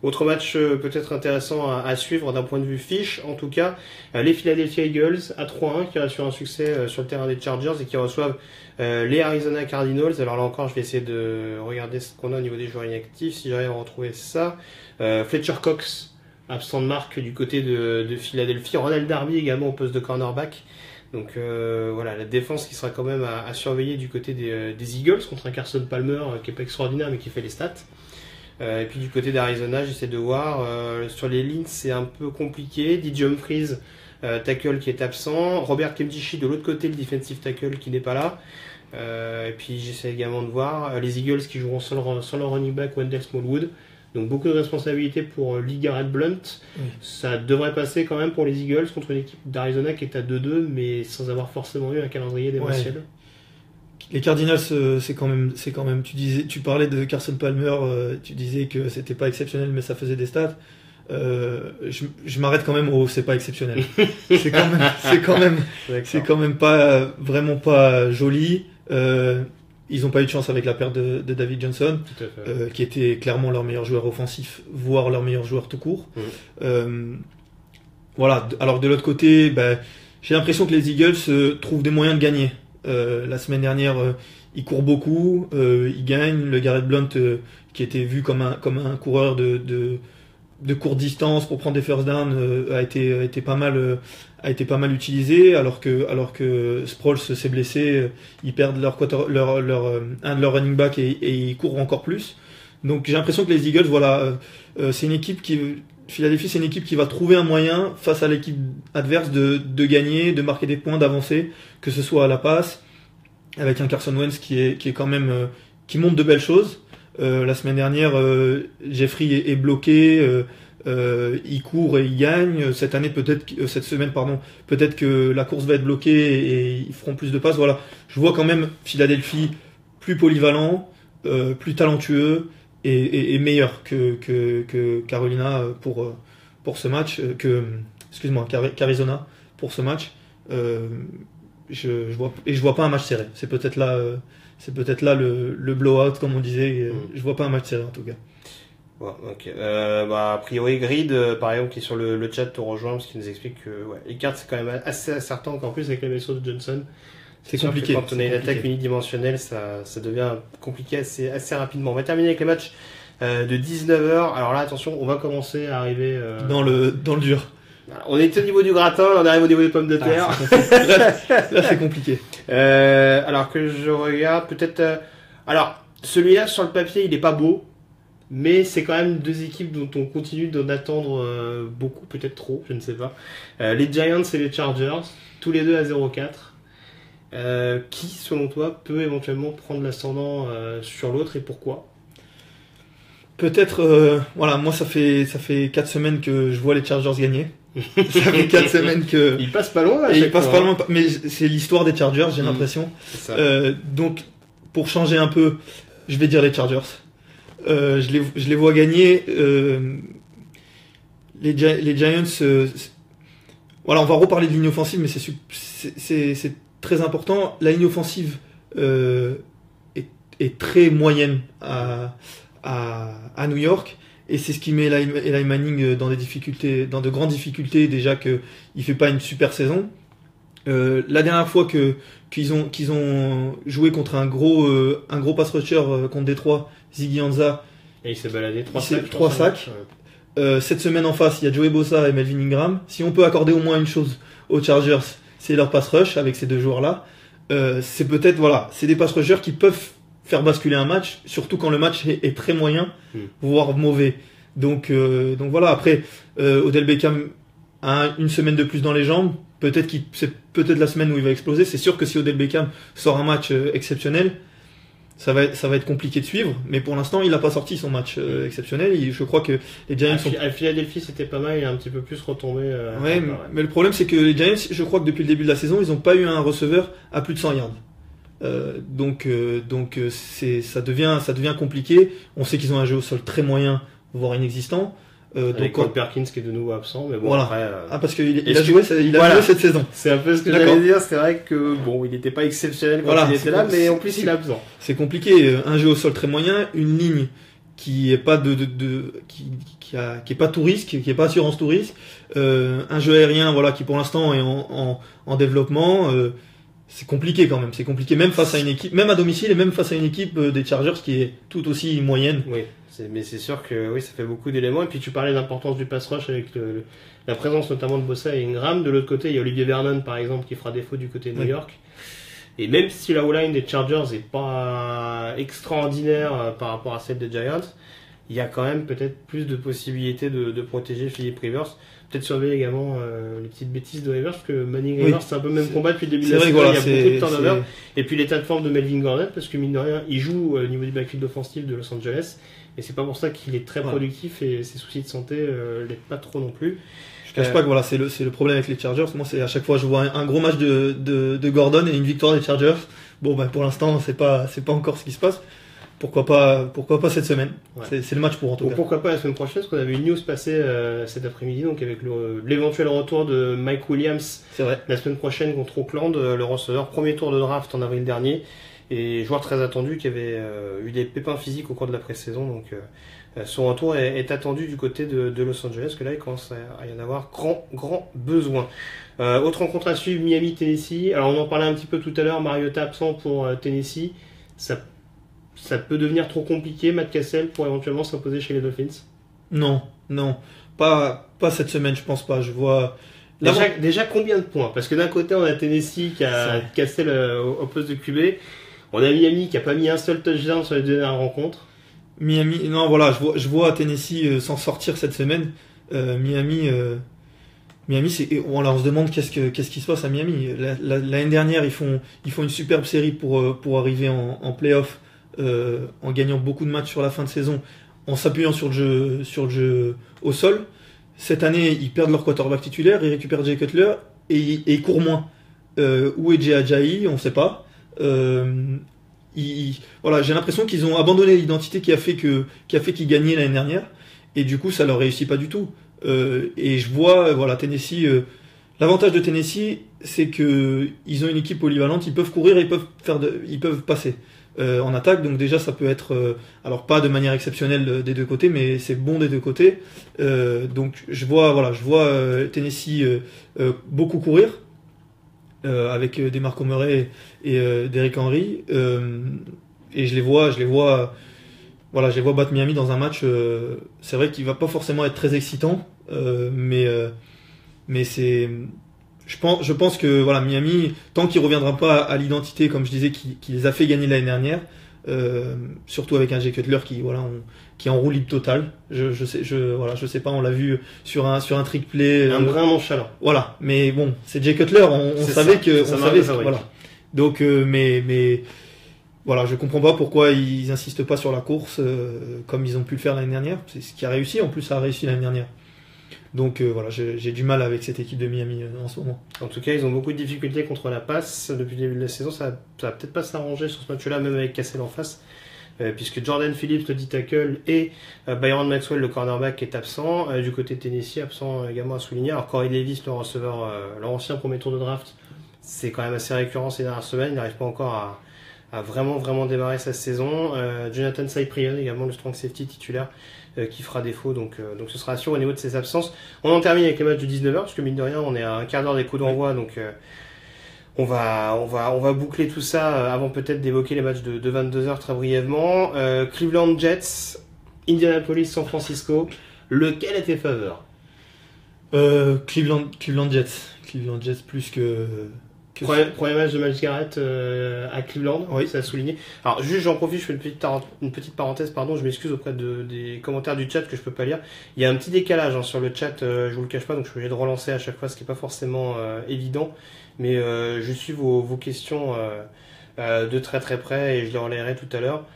Autre match peut-être intéressant à suivre d'un point de vue fiche, en tout cas, les Philadelphia Eagles à 3-1 qui restent sur un succès sur le terrain des Chargers et qui reçoivent les Arizona Cardinals. Alors là encore, je vais essayer de regarder ce qu'on a au niveau des joueurs inactifs, si j'arrive à retrouver ça. Fletcher Cox, absent de marque du côté de Philadelphie. Ronald Darby également au poste de cornerback. Donc voilà, la défense qui sera quand même à surveiller du côté des Eagles contre un Carson Palmer qui est pas extraordinaire mais qui fait les stats. Et puis du côté d'Arizona, j'essaie de voir. Sur les lignes, c'est un peu compliqué. DJ Humphries, tackle qui est absent. Robert Nkemdiche de l'autre côté, le defensive tackle qui n'est pas là. Et puis j'essaie également de voir les Eagles qui joueront sans leur running back Wendell Smallwood. Donc beaucoup de responsabilités pour Lee Garrett Blunt. Oui. Ça devrait passer quand même pour les Eagles contre une équipe d'Arizona qui est à 2-2, mais sans avoir forcément eu un calendrier démentiel. Ouais. Les Cardinals, c'est quand même. Tu parlais de Carson Palmer, tu disais que c'était pas exceptionnel, mais ça faisait des stats. Je m'arrête quand même au c'est pas exceptionnel. c'est quand même pas vraiment pas joli. Ils n'ont pas eu de chance avec la perte de David Johnson, qui était clairement leur meilleur joueur offensif, voire leur meilleur joueur tout court. Voilà. Alors de l'autre côté, j'ai l'impression que les Eagles trouvent des moyens de gagner. La semaine dernière, ils courent beaucoup, ils gagnent. Le Garrett Blunt, qui était vu comme un coureur de courte distance pour prendre des first down, a été pas mal utilisé, alors que Sproles s'est blessé, ils perdent un de leurs running back et ils courent encore plus. Donc j'ai l'impression que les Eagles, voilà, c'est une équipe Philadelphie, c'est une équipe qui va trouver un moyen face à l'équipe adverse de gagner, de marquer des points, d'avancer, que ce soit à la passe, avec un Carson Wentz qui est quand même qui montre de belles choses. La semaine dernière, Jeffrey est bloqué, il court et il gagne. Cette semaine, peut-être que la course va être bloquée et ils feront plus de passes. Voilà, je vois quand même Philadelphie plus polyvalent, plus talentueux et meilleur que Carolina pour ce match, qu'Arizona pour ce match. Je vois pas un match serré. C'est peut-être là le blowout, comme on disait. Je vois pas un match serré en tout cas. Bon, ok. A priori, Grid, par exemple, qui est sur le chat, te rejoint parce qu'il nous explique que les cartes c'est quand même assez certain, encore plus avec la blessure de Johnson. C'est compliqué. Quand on a une attaque unidimensionnelle, ça devient compliqué assez rapidement. On va terminer avec les matchs de 19h. Alors là, attention, on va commencer à arriver dans le dur. On est au niveau du gratin, on arrive au niveau des pommes de terre. Là, c'est compliqué. Alors que je regarde, peut-être. Alors, celui-là, sur le papier, il est pas beau, mais c'est quand même deux équipes dont on continue d'en attendre beaucoup, peut-être trop, je ne sais pas. Les Giants et les Chargers, tous les deux à 0-4. Qui, selon toi, peut éventuellement prendre l'ascendant sur l'autre et pourquoi ? Peut-être, moi ça fait 4 semaines que je vois les Chargers gagner. Ça fait 4 semaines que... Ils passent pas loin, ils passent pas loin, mais c'est l'histoire des Chargers, j'ai l'impression. Donc, pour changer un peu, je vais dire les Chargers. Je les vois gagner. Les Giants... on va reparler de ligne offensive, mais c'est très important. La ligne offensive est très moyenne à New York, et c'est ce qui met Eli Manning dans de grandes difficultés, déjà qu'il fait pas une super saison. La dernière fois qu'ils ont joué contre un gros pass rusher contre Détroit, Ziggy Ansah, et il s'est baladé 3 sacs. Cette semaine en face, il y a Joey Bosa et Melvin Ingram. Si on peut accorder au moins une chose aux Chargers, c'est leur pass rush avec ces deux joueurs-là. C'est c'est des pass rushers qui peuvent faire basculer un match, surtout quand le match est très moyen, voire mauvais. Donc voilà, après, Odell Beckham a une semaine de plus dans les jambes, c'est peut-être la semaine où il va exploser. C'est sûr que si Odell Beckham sort un match exceptionnel, ça va être compliqué de suivre, mais pour l'instant il n'a pas sorti son match exceptionnel, et je crois que les Giants à Philadelphie c'était pas mal, il a un petit peu plus retombé. Mais le problème c'est que les Giants, je crois que depuis le début de la saison, ils n'ont pas eu un receveur à plus de 100 yards. Donc ça devient compliqué. On sait qu'ils ont un jeu au sol très moyen, voire inexistant. Avec Cole Perkins qui est de nouveau absent, mais bon, voilà. Après, parce qu'il a joué cette saison. C'est un peu ce que j'allais dire. C'est vrai que il n'était pas exceptionnel quand il était là, mais en plus il est absent. C'est compliqué. Un jeu au sol très moyen, une ligne qui est pas qui est pas tout risque, qui est pas assurance tout risque, un jeu aérien qui pour l'instant est en développement. c'est compliqué quand même. C'est compliqué même face à une équipe, même à domicile et même face à une équipe des Chargers qui est tout aussi moyenne. Oui, mais c'est sûr que oui, ça fait beaucoup d'éléments. Et puis tu parlais de l'importance du pass rush avec la présence notamment de Bosa et Ingram. De l'autre côté, il y a Olivier Vernon par exemple qui fera défaut du côté de New York. Et même si la O-line des Chargers est pas extraordinaire par rapport à celle des Giants, il y a quand même peut-être plus de possibilités de protéger Philip Rivers. Peut-être surveiller également les petites bêtises de Rivers, parce que Manning Rivers, c'est un peu le même combat depuis le début de la saison. Il y a beaucoup de turnover. Et puis l'état de forme de Melvin Gordon, parce que mine de rien, il joue au niveau du backfield offensif de Los Angeles. Et c'est pas pour ça qu'il est très productif et ses soucis de santé l'aident pas trop non plus. Je cache pas que voilà, c'est le problème avec les Chargers. Moi, c'est à chaque fois je vois un gros match de Gordon et une victoire des Chargers. Bon, pour l'instant, c'est pas encore ce qui se passe. Pourquoi pas cette semaine. C'est le match pour en tout cas. Pourquoi pas la semaine prochaine, parce qu'on avait une news passer cet après-midi, donc avec l'éventuel retour de Mike Williams la semaine prochaine contre Oakland, le receveur, premier tour de draft en avril dernier, et joueur très attendu qui avait eu des pépins physiques au cours de la pré-saison, donc son retour est attendu du côté de Los Angeles, que là il commence à y en avoir grand besoin. Autre rencontre à suivre, Miami-Tennessee. Alors on en parlait un petit peu tout à l'heure, Mariota absent pour Tennessee, ça peut devenir trop compliqué, Matt Cassel, pour éventuellement s'imposer chez les Dolphins? Non, pas cette semaine, je pense pas. Je vois déjà combien de points? Parce que d'un côté on a Tennessee qui a Cassel au poste de QB, on a Miami qui a pas mis un seul touchdown sur les deux dernières rencontres. Miami, non voilà, je vois Tennessee s'en sortir cette semaine. Miami, on se demande qu'est-ce qui se passe à Miami. L'année dernière ils font une superbe série pour arriver en playoff. En gagnant beaucoup de matchs sur la fin de saison, en s'appuyant sur le jeu au sol. Cette année, ils perdent leur quarterback titulaire, ils récupèrent Jay Cutler et ils courent moins. Où est Jay Ajayi? On ne sait pas. Voilà, j'ai l'impression qu'ils ont abandonné l'identité qui a fait qu'ils gagnaient l'année dernière, et du coup, ça leur réussit pas du tout. Et je vois, Tennessee. L'avantage de Tennessee, c'est que ils ont une équipe polyvalente, ils peuvent courir, ils peuvent passer. En attaque, donc déjà ça peut être alors pas de manière exceptionnelle des deux côtés, mais c'est bon des deux côtés. Donc je vois Tennessee beaucoup courir avec DeMarco Murray et Derrick Henry, et je les vois battre Miami dans un match. C'est vrai qu'il va pas forcément être très excitant, mais c'est je pense que Miami, tant qu'il reviendra pas à l'identité, comme je disais, qui les a fait gagner l'année dernière, surtout avec un Jay Cutler qui est en roue libre totale. Je sais pas, on l'a vu sur un trick play. Un brin nonchalant. Voilà, mais bon, c'est Jay Cutler, on savait que voilà. Donc, mais voilà, je comprends pas pourquoi ils insistent pas sur la course comme ils ont pu le faire l'année dernière. C'est ce qui a réussi. En plus, ça a réussi l'année dernière. Donc j'ai du mal avec cette équipe de Miami en ce moment. En tout cas, ils ont beaucoup de difficultés contre la passe depuis le début de la saison. Ça va peut-être pas s'arranger sur ce match-là, même avec Cassel en face, puisque Jordan Phillips, le D-tackle, et Byron Maxwell, le cornerback, est absent. Du côté de Tennessee, absent également à souligner. Alors Corey Davis, le receveur, leur ancien premier tour de draft, c'est quand même assez récurrent ces dernières semaines. Il n'arrive pas encore à vraiment démarrer sa saison. Jonathan Cyprien, également le strong safety titulaire, qui fera défaut, donc ce sera sûr au niveau de ses absences. On en termine avec les matchs de 19h, parce que mine de rien on est à un quart d'heure des coups d'envoi, donc on va boucler tout ça avant peut-être d'évoquer les matchs de 22h très brièvement. Cleveland Jets, Indianapolis San Francisco, lequel a tes faveurs? Cleveland Jets plus que Premier match de Myles Garrett à Cleveland, oui, ça a souligné. Alors juste j'en profite, je fais une petite parenthèse, je m'excuse auprès des commentaires du chat que je peux pas lire. Il y a un petit décalage sur le chat, je vous le cache pas, donc je suis obligé de relancer à chaque fois, ce qui est pas forcément évident, mais je suis vos questions de très très près et je les relayerai tout à l'heure.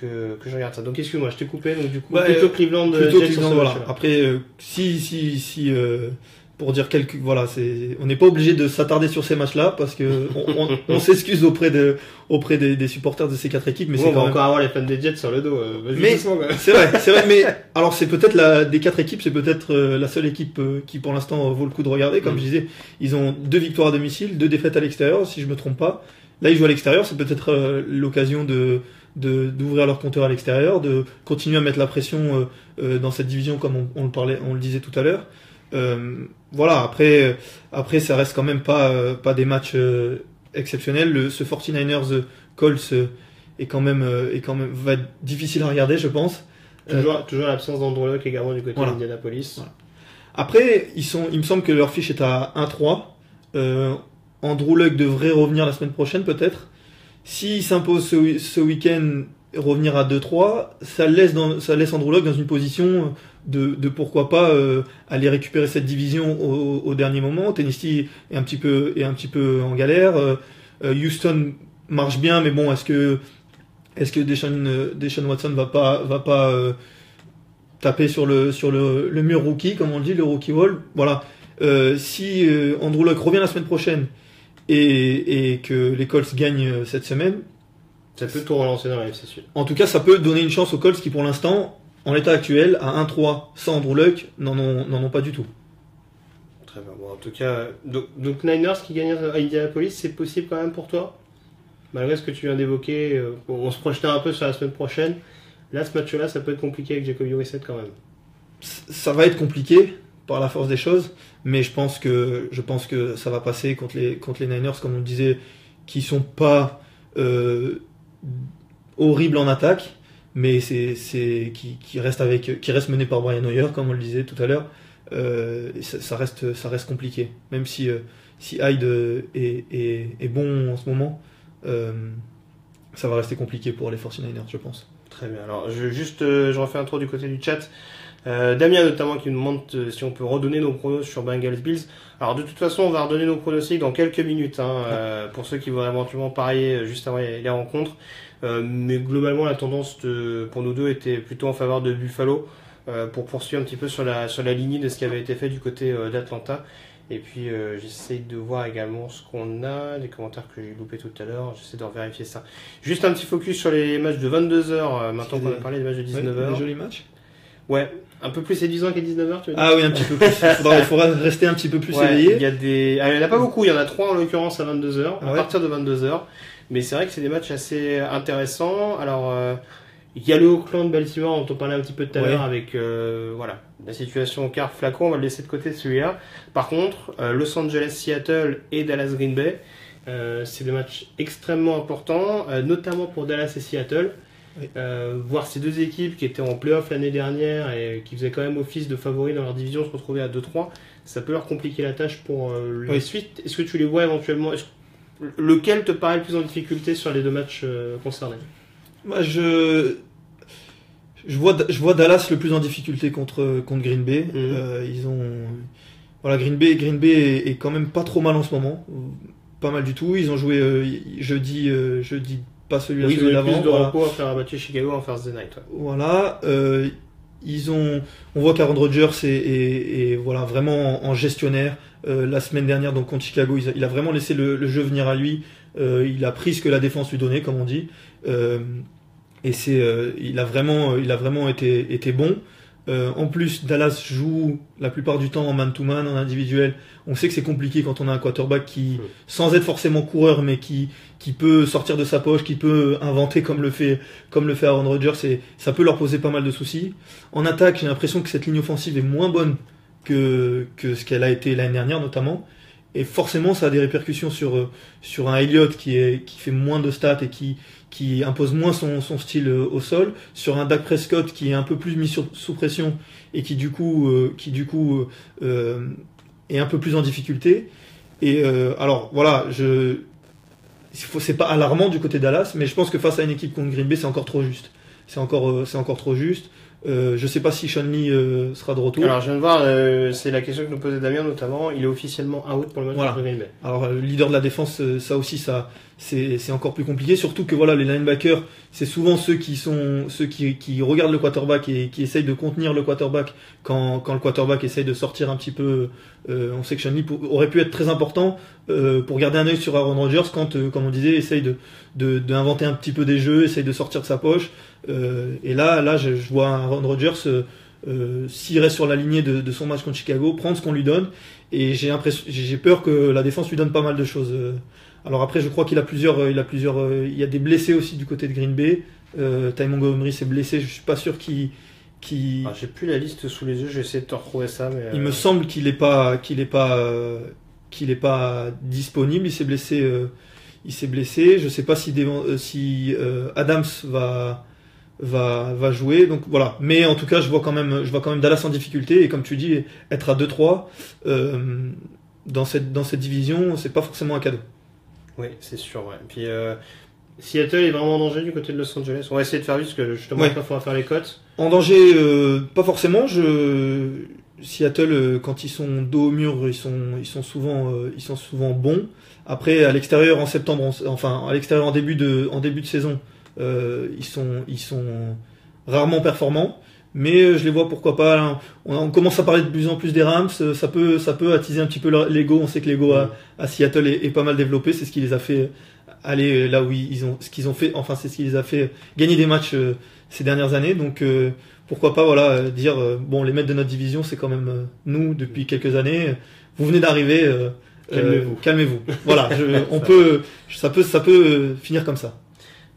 Que je regarde ça. Donc excuse-moi, je t'ai coupé, donc du coup plutôt Cleveland. Voilà. Après si pour dire on n'est pas obligé de s'attarder sur ces matchs-là parce que on s'excuse auprès des supporters de ces quatre équipes, mais on va encore avoir les fans des Jets sur le dos. Mais c'est vrai, mais alors c'est peut-être des quatre équipes, c'est peut-être la seule équipe qui pour l'instant vaut le coup de regarder. Comme je disais, ils ont 2 victoires à domicile, 2 défaites à l'extérieur, si je me trompe pas. Là, ils jouent à l'extérieur, c'est peut-être l'occasion d'ouvrir leur compteur à l'extérieur, de continuer à mettre la pression dans cette division comme on le disait tout à l'heure. Après ça reste quand même pas des matchs exceptionnel. Ce 49ers Colts est quand même va être difficile à regarder, je pense. Toujours l'absence d'Andrew Luck également du côté d'Indianapolis. Voilà. Après, il me semble que leur fiche est à 1-3. Andrew Luck devrait revenir la semaine prochaine peut-être. S'il s'impose ce week-end, revenir à 2-3, ça laisse Andrew Luck dans une position de pourquoi pas aller récupérer cette division au dernier moment. Tennessee est un petit peu en galère. Houston marche bien, mais bon, est-ce que Deshaun Watson va pas taper sur le mur rookie, comme on dit, le rookie wall. Voilà. Si Andrew Luck revient la semaine prochaine et que les Colts gagnent cette semaine, ça peut tout relancer dans la NFC Sud. En tout cas, ça peut donner une chance aux Colts qui, pour l'instant, en l'état actuel, à 1-3 sans Andrew Luck, n'en ont pas du tout. Très bien. Bon, en tout cas, donc Niners qui gagnent à Indianapolis, c'est possible quand même pour toi? Malgré ce que tu viens d'évoquer, on se projetait un peu sur la semaine prochaine. Là, ce match-là, ça peut être compliqué avec Jacoby Brissett quand même. Ça va être compliqué par la force des choses, mais je pense que ça va passer contre les Niners, comme on le disait, qui sont pas horribles en attaque, mais qui reste mené par Brian Hoyer, comme on le disait tout à l'heure. Ça reste compliqué, même si Hyde est bon en ce moment. Ça va rester compliqué pour les 49ers, je pense. Très bien. Alors, je refais un tour du côté du chat. Damien notamment qui nous demande si on peut redonner nos pronostics sur Bengals Bills. Alors de toute façon on va redonner nos pronostics dans quelques minutes pour ceux qui vont éventuellement parier juste avant les rencontres. Mais globalement la tendance pour nous deux était plutôt en faveur de Buffalo pour poursuivre un petit peu sur la lignée de ce qui avait été fait du côté d'Atlanta. Et puis j'essaye de voir également ce qu'on a, des commentaires que j'ai loupés tout à l'heure, j'essaie de vérifier ça. Juste un petit focus sur les matchs de 22h, maintenant qu'on a parlé des matchs de 19h. Des jolis matchs. Ouais, un peu plus séduisant qu'à 19h, tu veux dire? Ah oui, un petit peu plus. Il faudra rester un petit peu plus éveillé. Il y en a pas beaucoup, il y en a 3 en l'occurrence à 22h, à partir de 22h. Mais c'est vrai que c'est des matchs assez intéressants. Alors, il y a le Oakland-Baltimore dont on parlait un petit peu tout à l'heure avec la situation au quart Flacco, on va le laisser de côté celui-là. Par contre, Los Angeles-Seattle et Dallas-Green Bay, c'est des matchs extrêmement importants, notamment pour Dallas et Seattle. Voir ces deux équipes qui étaient en playoff l'année dernière et qui faisaient quand même office de favoris dans leur division se retrouver à 2-3, ça peut leur compliquer la tâche pour la suite. Est-ce que tu les vois éventuellement? Lequel te paraît le plus en difficulté sur les deux matchs concernés? Moi, je vois Dallas le plus en difficulté contre Green Bay. Green Bay est quand même pas trop mal en ce moment, pas mal du tout. Ils ont joué jeudi pas celui-là, celui d'avant. Ils ont eu plus de repos après avoir battu Chicago en Thursday night. Ouais. Voilà, on voit qu'Aaron Rodgers est vraiment en gestionnaire. La semaine dernière, donc contre Chicago, il a vraiment laissé le jeu venir à lui. Il a pris ce que la défense lui donnait, comme on dit. Il a vraiment été bon. En plus, Dallas joue la plupart du temps en man-to-man, en individuel. On sait que c'est compliqué quand on a un quarterback qui, sans être forcément coureur, mais qui peut sortir de sa poche, qui peut inventer comme le fait Aaron Rodgers, et ça peut leur poser pas mal de soucis. En attaque, j'ai l'impression que cette ligne offensive est moins bonne que ce qu'elle a été l'année dernière, notamment. Et forcément, ça a des répercussions sur un Elliott qui fait moins de stats et qui impose moins son style au sol, sur un Dak Prescott qui est un peu plus mis sous pression et qui du coup est un peu plus en difficulté. Et alors voilà, c'est pas alarmant du côté Dallas, mais je pense que face à une équipe contre Green Bay, c'est encore trop juste. C'est encore trop juste. Je sais pas si Sean Lee sera de retour. Alors je viens de voir, c'est la question que nous posait Damien notamment. Il est officiellement out pour le match contre Green Bay. Alors le leader de la défense, ça aussi, c'est encore plus compliqué. Surtout que les linebackers, c'est souvent ceux qui regardent le quarterback et qui essayent de contenir le quarterback quand le quarterback essaye de sortir un petit peu. On sait que Sean Lee aurait pu être très important pour garder un œil sur Aaron Rodgers quand, comme on disait, essaye d'inventer un petit peu des jeux, essaye de sortir de sa poche. Et là, je vois Aaron Rodgers s'il reste sur la lignée de son match contre Chicago, prendre ce qu'on lui donne. Et j'ai peur que la défense lui donne pas mal de choses. Alors après, je crois qu'il y a des blessés aussi du côté de Green Bay. Ty Montgomery s'est blessé, je suis pas sûr qu'il. J'ai plus la liste sous les yeux, je vais essayer de te retrouver ça. Mais il me semble qu'il est pas disponible. Il s'est blessé. il s'est blessé. Je sais pas si Adams va jouer. Donc voilà. Mais en tout cas, je vois quand même Dallas en difficulté. Et comme tu dis, être à 2-3 dans cette division, c'est pas forcément un cadeau. Oui, c'est sûr. Ouais. Puis Seattle est vraiment en danger du côté de Los Angeles. On va essayer de faire vite parce que justement, il faudra faire les cotes. En danger, pas forcément. Seattle, quand ils sont dos au mur, ils sont souvent bons. Après, à l'extérieur en septembre, à l'extérieur en début de saison, ils sont rarement performants. Mais je les vois, pourquoi pas. Hein. On commence à parler de plus en plus des Rams. Ça peut attiser un petit peu l'ego. On sait que l'ego à Seattle est pas mal développé. C'est ce qui les a fait aller là où ce qu'ils ont fait. Enfin, c'est ce qui les a fait gagner des matchs ces dernières années. Donc pourquoi pas dire bon, les mecs de notre division, c'est quand même nous depuis quelques années. Vous venez d'arriver. Calmez-vous. Voilà. Ça peut finir comme ça.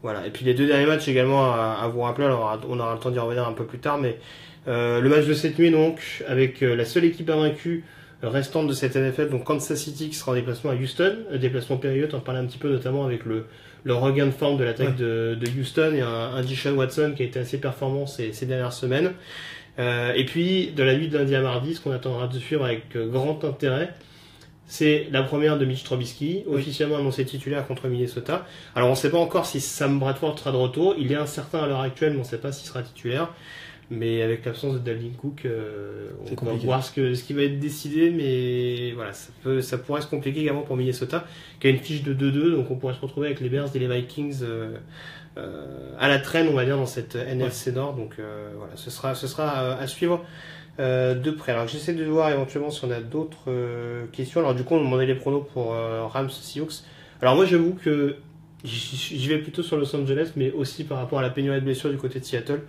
Voilà. Et puis les deux derniers matchs également à vous rappeler. Alors on aura le temps d'y revenir un peu plus tard, mais le match de cette nuit donc avec la seule équipe invaincue restante de cette NFL, donc Kansas City qui sera en déplacement à Houston, déplacement périlleux. On en parlait un petit peu notamment avec le regain de forme de l'attaque de Houston et un Deshaun Watson qui a été assez performant ces dernières semaines. Et puis de la nuit de lundi à mardi, ce qu'on attendra de suivre avec grand intérêt, c'est la première de Mitch Trubisky, officiellement annoncé titulaire contre Minnesota. Alors on ne sait pas encore si Sam Bradford sera de retour, il est incertain à l'heure actuelle, mais on ne sait pas s'il sera titulaire. Mais avec l'absence de Dalvin Cook, on va voir ce qui va être décidé, mais voilà, ça pourrait se compliquer également pour Minnesota, qui a une fiche de 2-2, donc on pourrait se retrouver avec les Bears et les Vikings à la traîne, on va dire, dans cette NFC Nord. Donc voilà, ce sera à suivre de près. Alors j'essaie de voir éventuellement si on a d'autres questions. Alors du coup, on me demandait les pronos pour Rams Seahawks. Alors moi, j'avoue que j'y vais plutôt sur Los Angeles, mais aussi par rapport à la pénurie de blessures du côté de Seattle.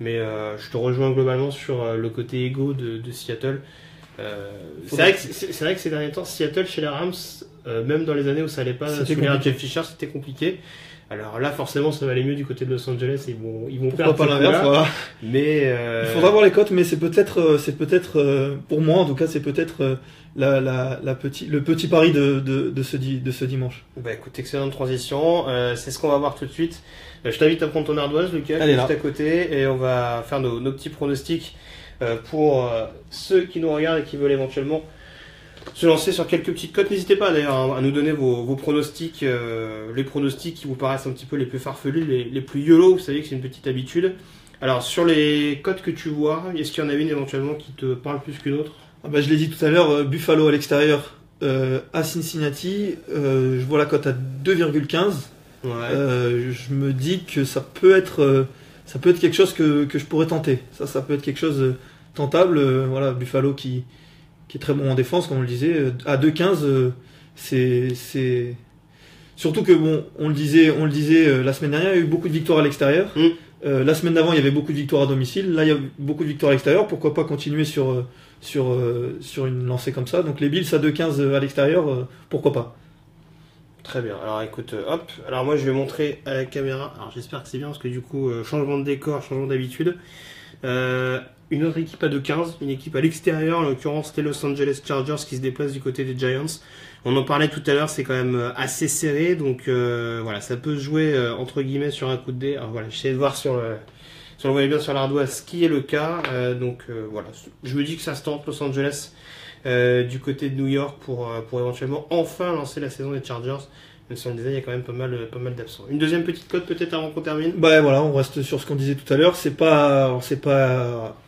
Mais je te rejoins globalement sur le côté égo de Seattle. C'est vrai que ces derniers temps, Seattle chez les Rams, même dans les années où ça allait pas, sous l'ère Jeff Fisher, c'était compliqué. Alors là, forcément, ça va aller mieux du côté de Los Angeles. Ils vont perdre pas l'inverse, voilà. Mais il faudra voir les cotes, mais c'est peut-être pour moi en tout cas, c'est peut-être le petit pari de ce dimanche. Bah écoute, excellente transition. C'est ce qu'on va voir tout de suite. Je t'invite à prendre ton ardoise, Lucas, juste à côté, et on va faire nos petits pronostics pour ceux qui nous regardent et qui veulent éventuellement se lancer sur quelques petites cotes. N'hésitez pas d'ailleurs à nous donner vos pronostics, les pronostics qui vous paraissent un petit peu les plus farfelus, les plus YOLO. Vous savez que c'est une petite habitude. Alors sur les cotes que tu vois, est-ce qu'il y en a une éventuellement qui te parle plus qu'une autre? Je l'ai dit tout à l'heure, Buffalo à l'extérieur à Cincinnati, je vois la cote à 2,15. Ouais. Je me dis que ça peut être quelque chose que je pourrais tenter. Ça peut être quelque chose de tentable. Voilà, Buffalo qui est très bon en défense, comme on le disait. À 2,15, c'est surtout que bon, on le disait la semaine dernière, il y a eu beaucoup de victoires à l'extérieur. La semaine d'avant, il y avait beaucoup de victoires à domicile. Là, il y a beaucoup de victoires à l'extérieur. Pourquoi pas continuer sur une lancée comme ça? Donc les Bills à 2,15 à l'extérieur, pourquoi pas? Très bien. Alors écoute, hop. Alors moi je vais montrer à la caméra. Alors j'espère que c'est bien parce que du coup, changement de décor, changement d'habitude. Une autre équipe à 2,15, une équipe à l'extérieur, en l'occurrence c'était Los Angeles Chargers qui se déplace du côté des Giants. On en parlait tout à l'heure, c'est quand même assez serré, donc voilà, ça peut se jouer entre guillemets sur un coup de dé. Alors voilà, j'essaie de voir si on le voyait bien sur l'ardoise, ce qui est le cas. Donc voilà, je me dis que ça se tente Los Angeles du côté de New York pour éventuellement enfin lancer la saison des Chargers. Même si on le disait, il y a quand même pas mal d'absents. Une deuxième petite cote peut-être avant qu'on termine. Voilà, on reste sur ce qu'on disait tout à l'heure. C'est pas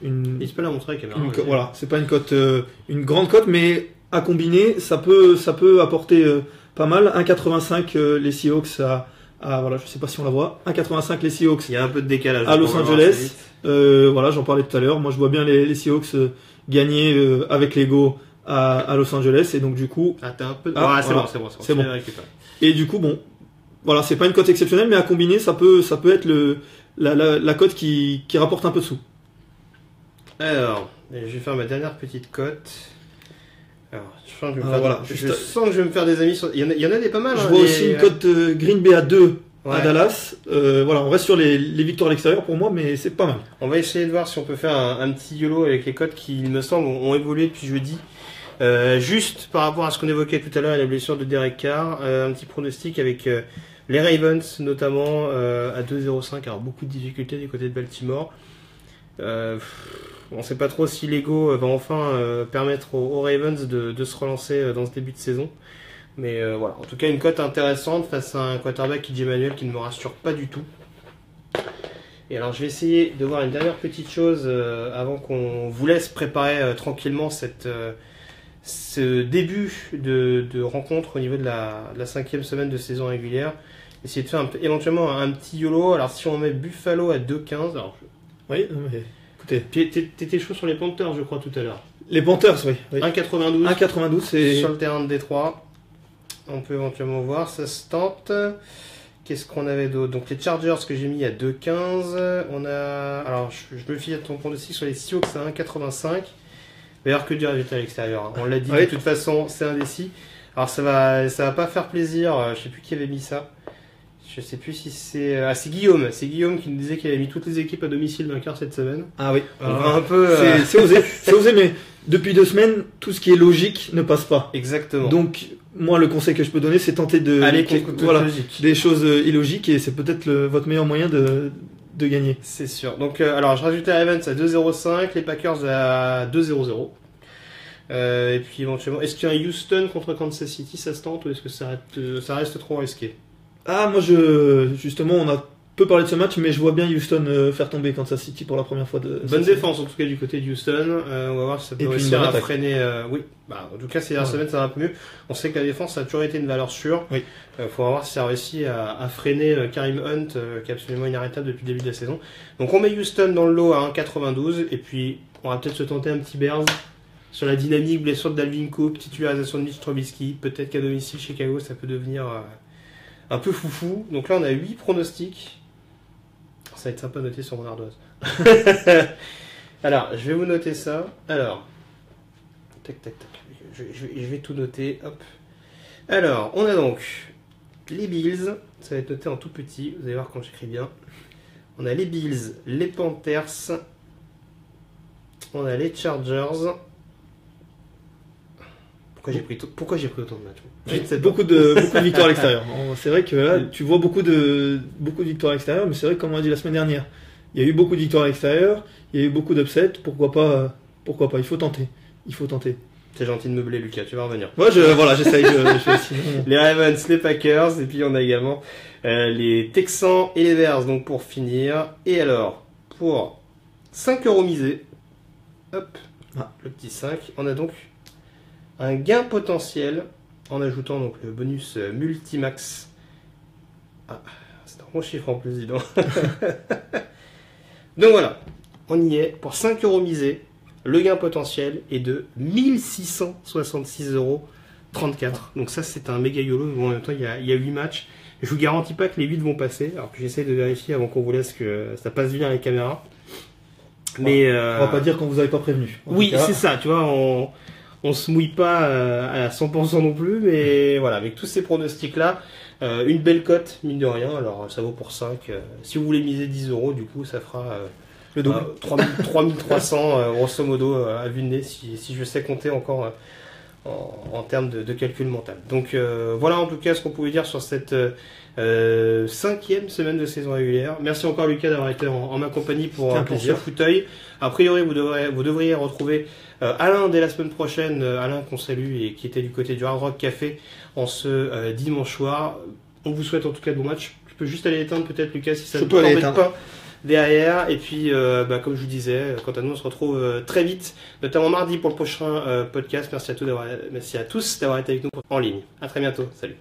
une. Il se peut la montrer à la caméra. Voilà, c'est pas une cote, une grande cote, mais à combiner, ça peut apporter pas mal. 1,85 les Seahawks voilà, je sais pas si on la voit. 1,85 les Seahawks. Il y a un peu de décalage. À Los Angeles. Voilà, j'en parlais tout à l'heure. Moi, je vois bien les Seahawks gagner avec l'ego à Los Angeles, et donc du coup. T'as un peu. C'est bon. Et du coup, bon, voilà, c'est pas une cote exceptionnelle, mais à combiner, ça peut être la cote qui rapporte un peu de sous. Alors, je vais faire ma dernière petite cote. Alors, je sens que je vais me faire des amis. Il y en a des pas mal. Je vois aussi une cote Green Bay à 2 à Dallas. Voilà, on reste sur les victoires à l'extérieur pour moi, mais c'est pas mal. On va essayer de voir si on peut faire un petit YOLO avec les cotes qui, il me semble, ont évolué depuis jeudi. Juste par rapport à ce qu'on évoquait tout à l'heure et la blessure de Derek Carr, un petit pronostic avec les Ravens notamment à 2,05. Alors beaucoup de difficultés du côté de Baltimore. On ne sait pas trop si l'ego va enfin permettre aux Ravens de se relancer dans ce début de saison. Mais voilà, en tout cas une cote intéressante face à un quarterback KJ Manuel qui ne me rassure pas du tout. Et alors je vais essayer de voir une dernière petite chose avant qu'on vous laisse préparer tranquillement ce début de rencontre au niveau de la 5e semaine de saison régulière. Essayer de faire éventuellement un petit YOLO. Alors si on met Buffalo à 2,15, alors Oui, mais écoutez. T'étais chaud sur les Panthers je crois tout à l'heure. Les Panthers, oui. 1,92. 1,92, c'est. Sur le terrain de Détroit. On peut éventuellement voir, ça se tente. Qu'est-ce qu'on avait d'autre? Donc les Chargers que j'ai mis à 2,15. On a. Alors je me fie à ton pronostic sur les Seahawks à 1,85. D'ailleurs que du résultat à l'extérieur. On l'a dit de toute façon, c'est indécis. Alors ça va pas faire plaisir. Je sais plus qui avait mis ça. Je sais plus si c'est. Ah c'est Guillaume. C'est Guillaume qui nous disait qu'il avait mis toutes les équipes à domicile vainqueurs cette semaine. Ah oui. Un peu. C'est osé. C'est osé, mais depuis 2 semaines, tout ce qui est logique ne passe pas. Exactement. Donc moi le conseil que je peux donner, c'est tenter de. Aller contre toute logique. Des choses illogiques et c'est peut-être votre meilleur moyen de gagner. C'est sûr. Donc alors je rajoutais Ravens à 2,05, les Packers à 2,00. Et puis éventuellement, est-ce qu'il y a un Houston contre Kansas City, ça se tente ou est-ce que ça reste trop risqué? Ah moi justement on a peu parlé de ce match, mais je vois bien Houston faire tomber Kansas City pour la première fois de. Bonne défense en tout cas du côté de Houston. On va voir si ça peut réussir à freiner. Oui, en tout cas ces dernières semaines ça va un peu mieux. On sait que la défense a toujours été une valeur sûre. Oui. Faut voir si ça réussit à freiner Kareem Hunt qui est absolument inarrêtable depuis le début de la saison. Donc on met Houston dans le lot à 1,92 et puis on va peut-être se tenter un petit Bears sur la dynamique, blessure de Dalvin Cook, titularisation de Mitch Trubisky. Peut-être qu'à domicile Chicago ça peut devenir un peu foufou. Donc là on a 8 pronostics. Ça va être sympa à noter sur mon ardoise. Alors, je vais vous noter ça. Alors, tac, tac, tac. Je vais tout noter. Hop. Alors, on a donc les Bills. Ça va être noté en tout petit. Vous allez voir quand j'écris bien. On a les Bills, les Panthers. On a les Chargers. Pourquoi j'ai pris autant de matchs? Beaucoup de victoires à l'extérieur. C'est vrai que là, tu vois beaucoup de victoires à l'extérieur, mais c'est vrai que comme on a dit la semaine dernière, il y a eu beaucoup de victoires à l'extérieur, il y a eu beaucoup d'upsets. Pourquoi pas? Il faut tenter. C'est gentil de meubler, Lucas. Tu vas revenir. Ouais, j'essaye. Les Ravens, les Packers, et puis on a également les Texans et les Bears. Donc pour finir. Et alors, pour 5€ misés, hop, le petit 5, on a donc un gain potentiel en ajoutant donc le bonus multimax. Ah, c'est un bon chiffre en plus, dis donc. Donc voilà, on y est. Pour 5€ misés, le gain potentiel est de 1666,34€. Donc ça, c'est un méga YOLO. Bon, en même temps, il y a 8 matchs. Je vous garantis pas que les 8 vont passer. Alors que j'essaie de vérifier avant qu'on vous laisse que ça passe bien à la caméra. Mais on va pas dire qu'on vous avait pas prévenu. Oui, c'est ça. Tu vois, on se mouille pas à 100% non plus, mais voilà, avec tous ces pronostics-là, une belle cote, mine de rien. Alors, ça vaut pour 5. Si vous voulez miser 10€, du coup, ça fera le double. 3300, grosso modo, à vue de nez, si je sais compter encore en termes de calcul mental. Donc, voilà en tout cas ce qu'on pouvait dire sur cette 5e semaine de saison régulière. Merci encore, Lucas, d'avoir été en ma compagnie pour ce fauteuil. A priori, vous devriez retrouver Alain dès la semaine prochaine, Alain qu'on salue et qui était du côté du Hard Rock Café en ce dimanche soir. On vous souhaite en tout cas de bons matchs. Tu peux juste aller éteindre peut-être, Lucas, si ça ne t'embête pas derrière. Et puis comme je vous disais, quant à nous on se retrouve très vite, notamment mardi pour le prochain podcast. Merci à tous d'avoir été avec nous en ligne. À très bientôt, salut.